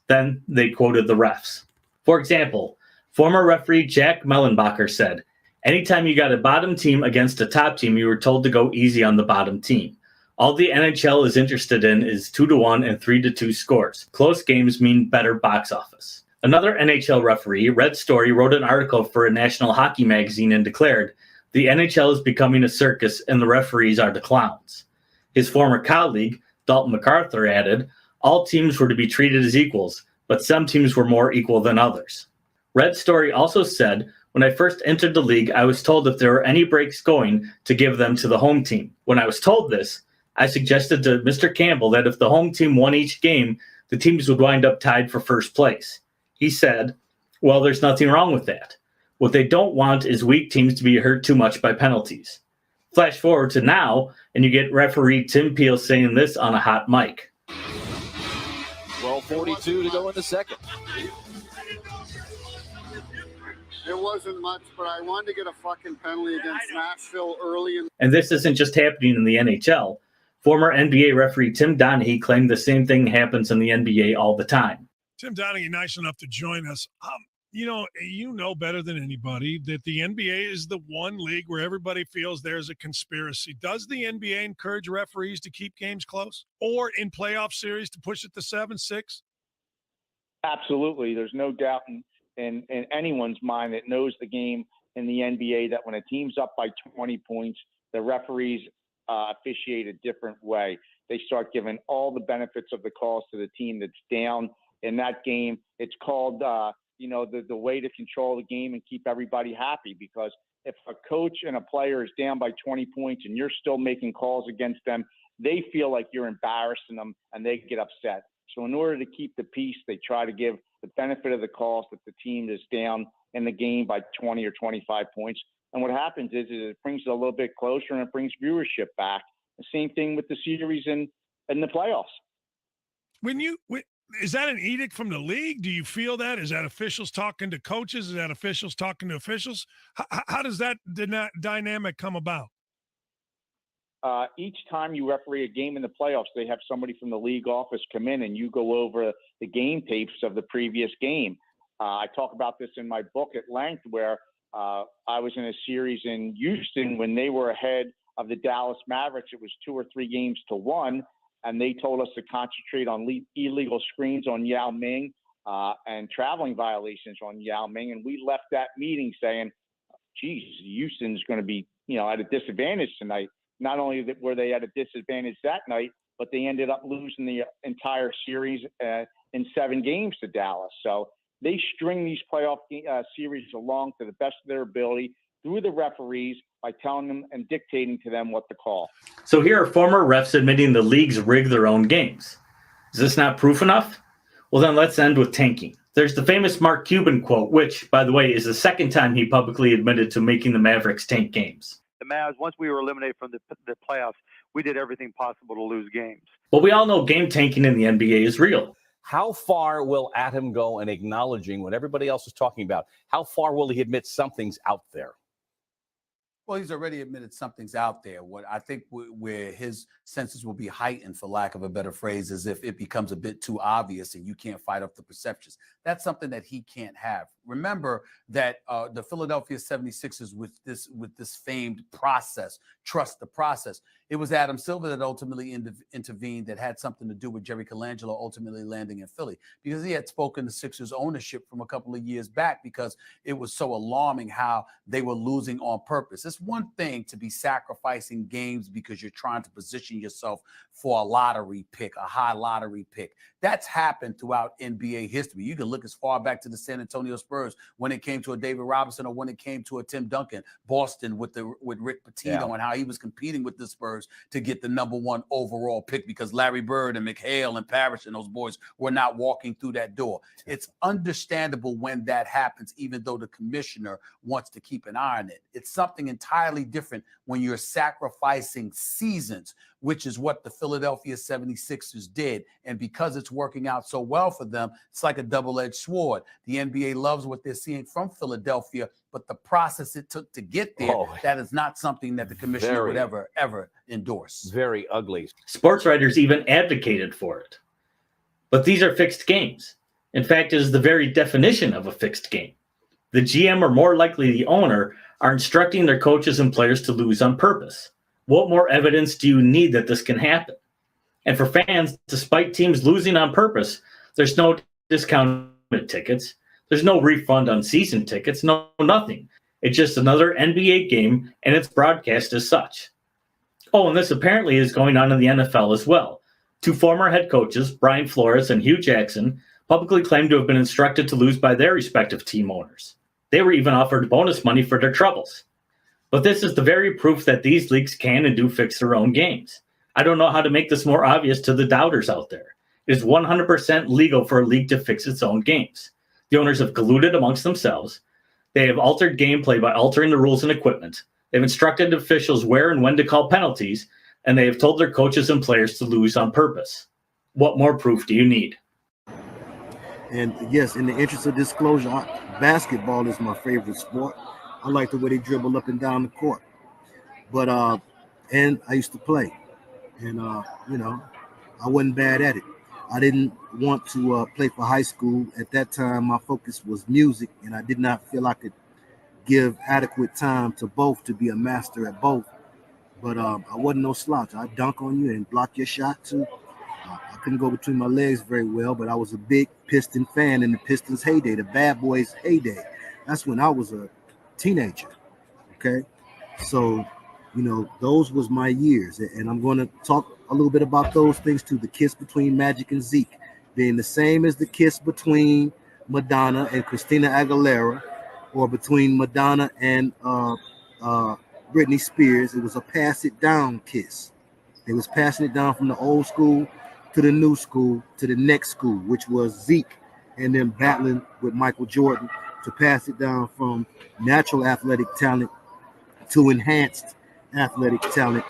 Then they quoted the refs. For example, former referee Jack Mellenbacher said, anytime you got a bottom team against a top team, you were told to go easy on the bottom team. All the NHL is interested in is 2-1 and 3-2 scores. Close games mean better box office. Another NHL referee, Red Story, wrote an article for a national hockey magazine and declared, the NHL is becoming a circus and the referees are the clowns. His former colleague, Dalton MacArthur, added, all teams were to be treated as equals, but some teams were more equal than others. Red Story also said, when I first entered the league, I was told if there were any breaks going to give them to the home team. When I was told this, I suggested to Mr. Campbell that if the home team won each game, the teams would wind up tied for first place. He said, well, there's nothing wrong with that. What they don't want is weak teams to be hurt too much by penalties. Flash forward to now, and you get referee Tim Peel saying this on a hot mic. 12:42 to go in the second. It wasn't much, but I wanted to get a fucking penalty against Nashville early in. And this isn't just happening in the NHL. Former NBA referee Tim Donaghy claimed the same thing happens in the NBA all the time. Tim Donaghy, nice enough to join us. You know better than anybody that the NBA is the one league where everybody feels there's a conspiracy. Does the NBA encourage referees to keep games close, or in playoff series to push it to 7-6? Absolutely. There's no doubt in anyone's mind that knows the game in the NBA that when a team's up by 20 points, the referees officiate a different way. They start giving all the benefits of the calls to the team that's down in that game. It's called, the way to control the game and keep everybody happy, because if a coach and a player is down by 20 points and you're still making calls against them, they feel like you're embarrassing them and they get upset. So in order to keep the peace, they try to give the benefit of the calls that the team is down in the game by 20 or 25 points. And what happens is it brings it a little bit closer and it brings viewership back. The same thing with the series in the playoffs. Is that an edict from the league? Do you feel that? Is that officials talking to coaches? Is that officials talking to officials? How does that dynamic come about? Each time you referee a game in the playoffs, they have somebody from the league office come in and you go over the game tapes of the previous game. I talk about this in my book at length, where I was in a series in Houston when they were ahead of the Dallas Mavericks. It was 2 or 3 games to 1. And they told us to concentrate on illegal screens on Yao Ming and traveling violations on Yao Ming. And we left that meeting saying, geez, Houston's going to be, at a disadvantage tonight. Not only were they at a disadvantage that night, but they ended up losing the entire series in 7 games to Dallas. So They string these playoff series along to the best of their ability through the referees by telling them and dictating to them what to call. So here are former refs admitting the leagues rig their own games. Is this not proof enough? Well, then let's end with tanking. There's the famous Mark Cuban quote, which, by the way, is the second time he publicly admitted to making the Mavericks tank games. The Mavs, once we were eliminated from the playoffs, we did everything possible to lose games. But we all know game tanking in the NBA is real. How far will Adam go in acknowledging what everybody else is talking about? How far will he admit something's out there? Well, he's already admitted something's out there. What I think where his senses will be heightened, for lack of a better phrase, is if it becomes a bit too obvious and you can't fight off the perceptions. That's something that he can't have. Remember that the Philadelphia 76ers with this famed process, trust the process. It was Adam Silver that ultimately intervened, that had something to do with Jerry Colangelo ultimately landing in Philly, because he had spoken to Sixers ownership from a couple of years back because it was so alarming how they were losing on purpose. It's one thing to be sacrificing games because you're trying to position yourself for a lottery pick, a high lottery pick. That's happened throughout NBA history. You can look as far back to the San Antonio Spurs when it came to a David Robinson, or when it came to a Tim Duncan, Boston with Rick Pitino, and how he was competing with the Spurs to get the #1 overall pick because Larry Bird and McHale and Parrish and those boys were not walking through that door. It's understandable when that happens, even though the commissioner wants to keep an eye on it. It's something entirely different when you're sacrificing seasons, which is what the Philadelphia 76ers did. And because it's working out so well for them, it's like a double-edged sword. The NBA loves what they're seeing from Philadelphia, but the process it took to get there, that is not something that the commissioner would ever endorse. Very ugly. Sports writers even advocated for it. But these are fixed games. In fact, it is the very definition of a fixed game. The GM, or more likely the owner, are instructing their coaches and players to lose on purpose. What more evidence do you need that this can happen? And for fans, despite teams losing on purpose, there's no discounted tickets. There's no refund on season tickets, no nothing. It's just another NBA game, and it's broadcast as such. Oh, and this apparently is going on in the NFL as well. Two former head coaches, Brian Flores and Hugh Jackson, publicly claimed to have been instructed to lose by their respective team owners. They were even offered bonus money for their troubles. But this is the very proof that these leagues can and do fix their own games. I don't know how to make this more obvious to the doubters out there. It is 100% legal for a league to fix its own games. The owners have colluded amongst themselves. They have altered gameplay by altering the rules and equipment. They've instructed officials where and when to call penalties, and they have told their coaches and players to lose on purpose. What more proof do you need? And yes, in the interest of disclosure, basketball is my favorite sport. I like the way they dribble up and down the court. But and I used to play, and I wasn't bad at it. I didn't want to play for high school. At that time, my focus was music, and I did not feel I could give adequate time to both to be a master at both. But I wasn't no slouch. I'd dunk on you and block your shot too. I couldn't go between my legs very well, but I was a big Piston fan in the Pistons' heyday, the Bad Boys' heyday. That's when I was a teenager, okay? So, those was my years, and I'm going to talk a little bit about those things too. The kiss between Magic and Zeke being the same as the kiss between Madonna and Christina Aguilera, or between Madonna and Britney Spears. It was a pass-it-down kiss. They was passing it down from the old school to the new school to the next school, which was Zeke and then battling with Michael Jordan to pass it down from natural athletic talent to enhanced athletic talent.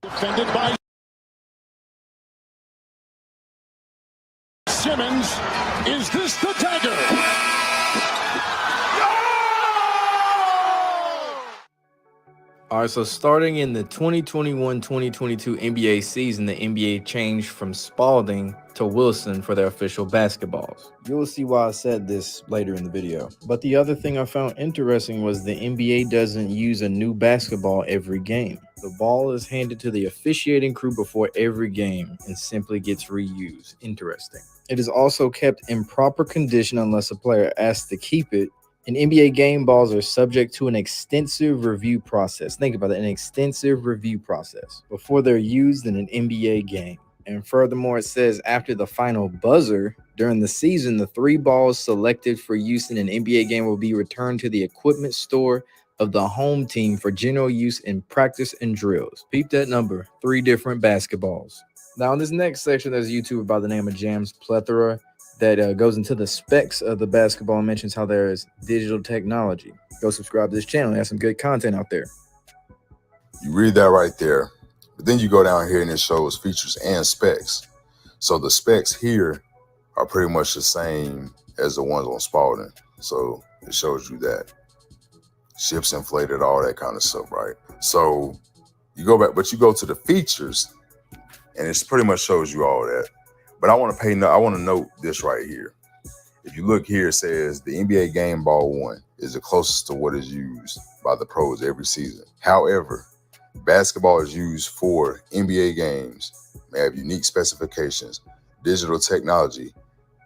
Defended by Simmons. Is this the dagger? All right, so starting in the 2021-2022 NBA season, the NBA changed from Spalding to Wilson for their official basketballs. You will see why I said this later in the video. But the other thing I found interesting was the NBA doesn't use a new basketball every game. The ball is handed to the officiating crew before every game and simply gets reused. Interesting. It is also kept in proper condition unless a player asks to keep it. And NBA game balls are subject to an extensive review process. Think about it, an extensive review process before they're used in an NBA game. And furthermore, it says after the final buzzer during the season, the 3 balls selected for use in an NBA game will be returned to the equipment store of the home team for general use in practice and drills. Peep that number, 3 different basketballs. Now in this next section, there's a YouTuber by the name of Jam's Plethora that goes into the specs of the basketball and mentions how there is digital technology. Go subscribe to this channel. There's some good content out there. You read that right there, but then you go down here and it shows features and specs. So the specs here are pretty much the same as the ones on Spalding. So it shows you that. Ships inflated, all that kind of stuff, right? So you go back, but you go to the features and it pretty much shows you all that. But I want to note this right here. If you look here, it says the NBA Game Ball 1 is the closest to what is used by the pros every season. However, basketball is used for NBA games, may have unique specifications, digital technology,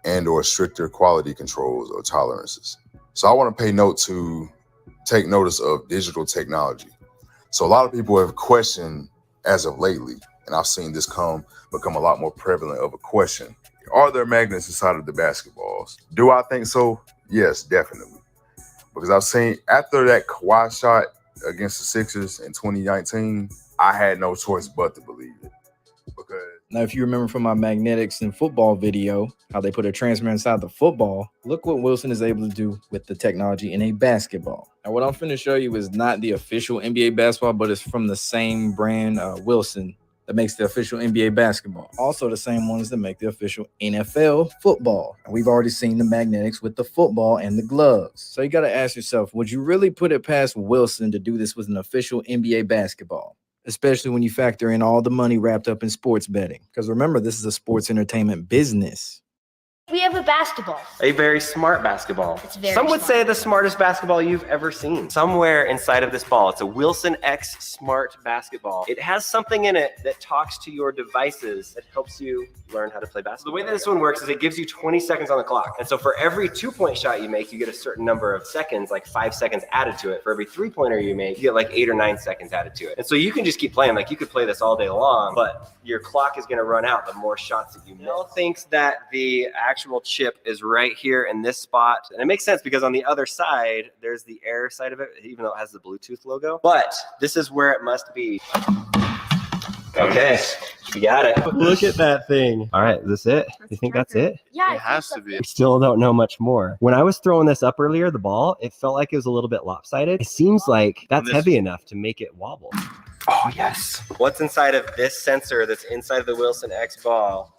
and or stricter quality controls or tolerances. So I want to take notice of digital technology. So a lot of people have questioned as of lately, and I've seen this become a lot more prevalent of a question. Are there magnets inside of the basketballs? Do I think so? Yes, definitely. Because I've seen after that Kawhi shot against the Sixers in 2019, I had no choice but to believe it. Now, if you remember from my magnetics in football video, how they put a transmitter inside the football, look what Wilson is able to do with the technology in a basketball. Now, what I'm finna show you is not the official NBA basketball, but it's from the same brand, Wilson, that makes the official NBA basketball. Also the same ones that make the official NFL football. And we've already seen the magnetics with the football and the gloves. So you got to ask yourself, would you really put it past Wilson to do this with an official NBA basketball? Especially when you factor in all the money wrapped up in sports betting. Because remember, this is a sports entertainment business. We have a basketball. A very smart basketball. It's very Some would smart. say the smartest basketball you've ever seen. Somewhere inside of this ball, it's a Wilson X Smart basketball. It has something in it that talks to your devices that helps you learn how to play basketball. The way that this one works is it gives you 20 seconds on the clock. And so for every 2-point shot you make, you get a certain number of seconds, like 5 seconds added to it. For every 3-pointer you make, you get like 8 or 9 seconds added to it. And so you can just keep playing. Like you could play this all day long, but your clock is going to run out the more shots that you make. Bill thinks that the actual chip is right here in this spot. And it makes sense because on the other side, there's the air side of it, even though it has the Bluetooth logo. But this is where it must be. Okay, we got it. Look at that thing. All right, is this it? You think that's it? Yeah, It has to be. I still don't know much more. When I was throwing this up earlier, the ball, it felt like it was a little bit lopsided. It seems like that's heavy enough to make it wobble. Oh, yes. What's inside of this sensor that's inside of the Wilson X ball?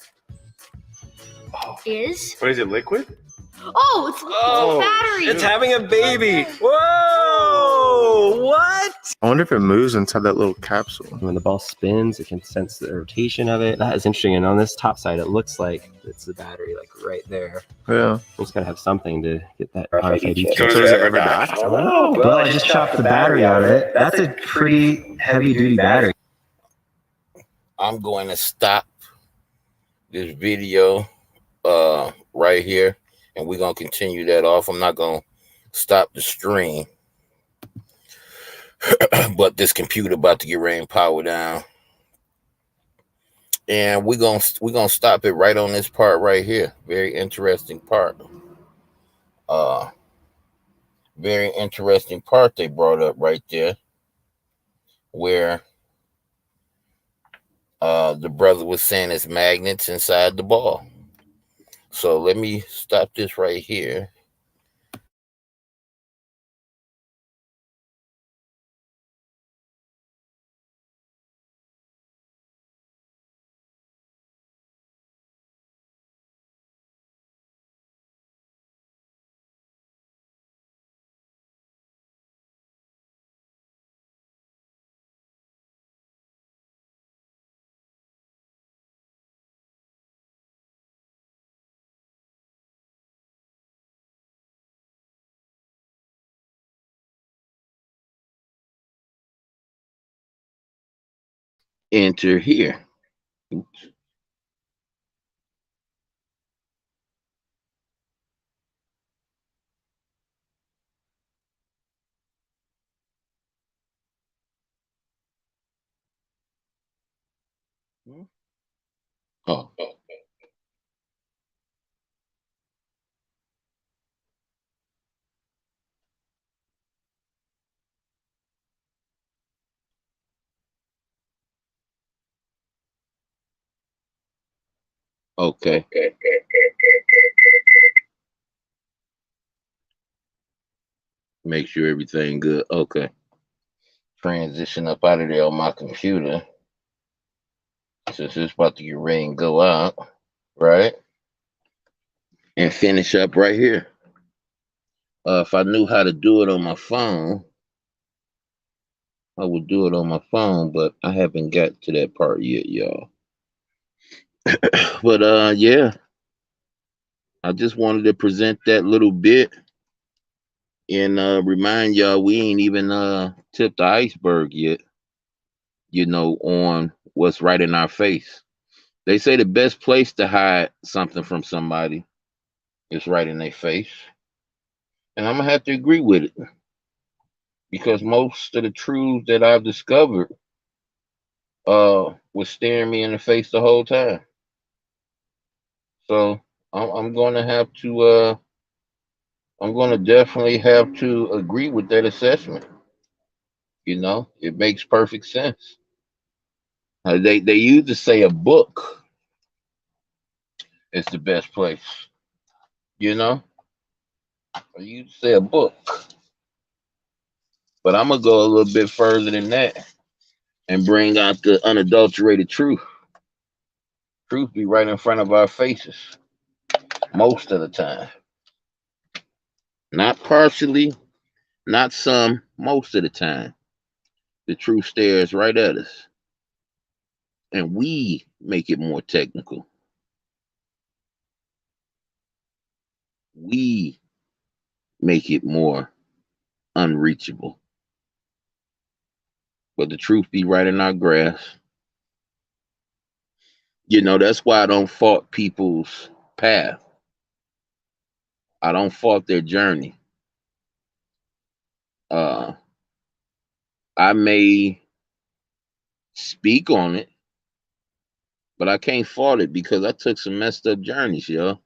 Is? What is it, liquid? Oh, it's a battery. It's having a baby. Whoa! What? I wonder if it moves inside that little capsule. When the ball spins, it can sense the rotation of it. That is interesting. And on this top side, it looks like it's the battery, like right there. Yeah. It's got to have something to get that RFID chip. So does it ever die? Oh, well, I just chopped the battery out of it. That's a pretty heavy-duty battery. I'm going to stop this video right here, and we're going to continue that off. I'm not going to stop the stream, but this computer about to get ready and power down, and we're gonna stop it right on this part right here. Very interesting part. Very interesting part they brought up right there, where the brother was saying it's magnets inside the ball. So let me stop this right here. enter here. Oops. Oh, okay. Make sure everything good. Okay. Transition up out of there on my computer since it's about to get ready and go out, right? And finish up right here. If I knew how to do it on my phone, I would do it on my phone, but I haven't got to that part yet, y'all. But yeah, I just wanted to present that little bit and remind y'all we ain't even tipped the iceberg yet, on what's right in our face. They say the best place to hide something from somebody is right in their face. And I'm gonna have to agree with it because most of the truths that I've discovered was staring me in the face the whole time. So I'm gonna have to I'm gonna definitely have to agree with that assessment. It makes perfect sense. They used to say a book is the best place. You know, they used to say a book, but I'm gonna go a little bit further than that and bring out the unadulterated truth. Truth be right in front of our faces most of the time, not partially, not some, most of the time. The truth stares right at us, and we make it more technical. We make it more unreachable. But the truth be right in our grasp. That's why I don't fault people's path. I don't fault their journey. Uh, I may speak on it, but I can't fault it because I took some messed up journeys, yo.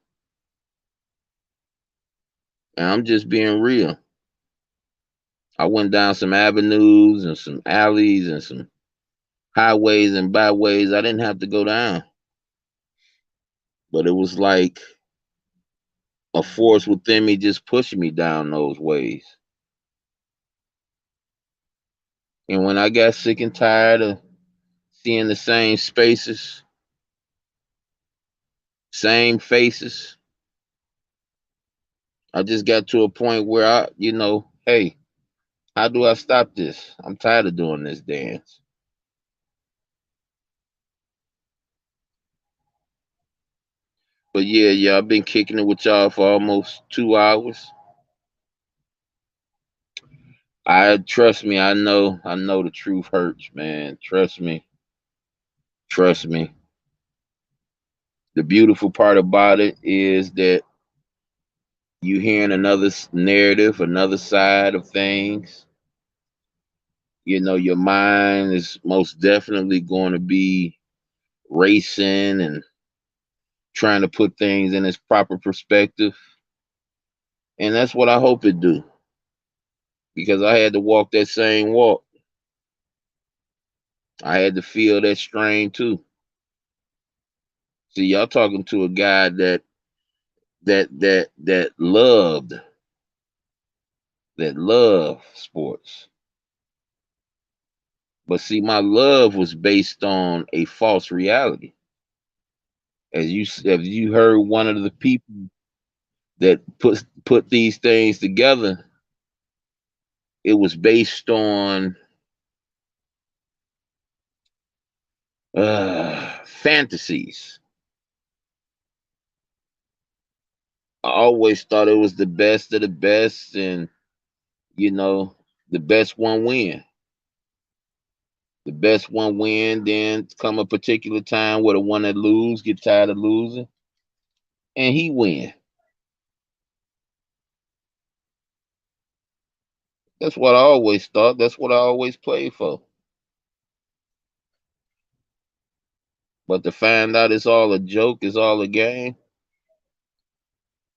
And I'm just being real. I went down some avenues and some alleys and some highways and byways I didn't have to go down. But it was like a force within me just pushing me down those ways. And when I got sick and tired of seeing the same spaces, same faces, I just got to a point where hey, how do I stop this? I'm tired of doing this dance. But yeah, I've been kicking it with y'all for almost 2 hours. I trust me, I know the truth hurts, man. Trust me. The beautiful part about it is that you hearing another narrative, another side of things. Your mind is most definitely going to be racing and trying to put things in its proper perspective. And that's what I hope it do. Because I had to walk that same walk. I had to feel that strain too. See, y'all talking to a guy that loved sports. But see, my love was based on a false reality. As you heard one of the people that put these things together, it was based on fantasies. I always thought it was the best of the best, and the best one win. The best one win. Then come a particular time where the one that lose get tired of losing, and he win. That's what I always thought. That's what I always played for. But to find out it's all a joke, it's all a game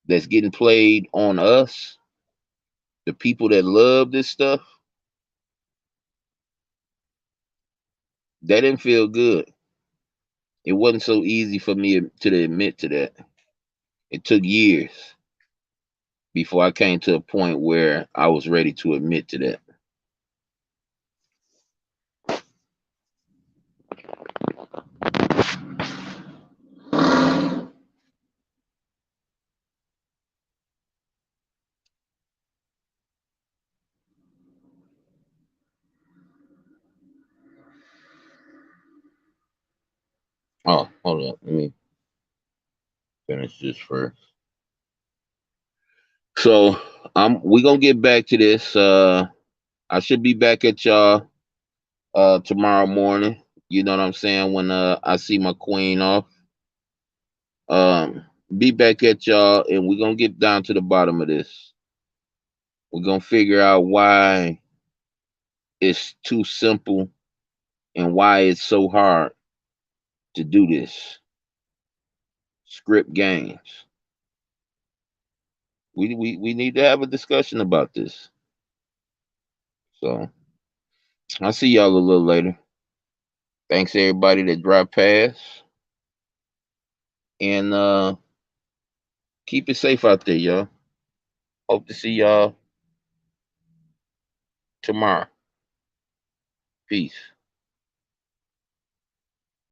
that's getting played on us, the people that love this stuff, that didn't feel good. It wasn't so easy for me to admit to that. It took years before I came to a point where I was ready to admit to that. Oh, hold up. Let me finish this first. So we gonna get back to this. I should be back at y'all tomorrow morning. You know what I'm saying? When I see my queen off. Be back at y'all and we're gonna get down to the bottom of this. We're gonna figure out why it's too simple and why it's so hard to do this. Script games. We need to have a discussion about this. So I'll see y'all a little later. Thanks everybody that dropped past. And keep it safe out there, y'all. Hope to see y'all tomorrow. Peace.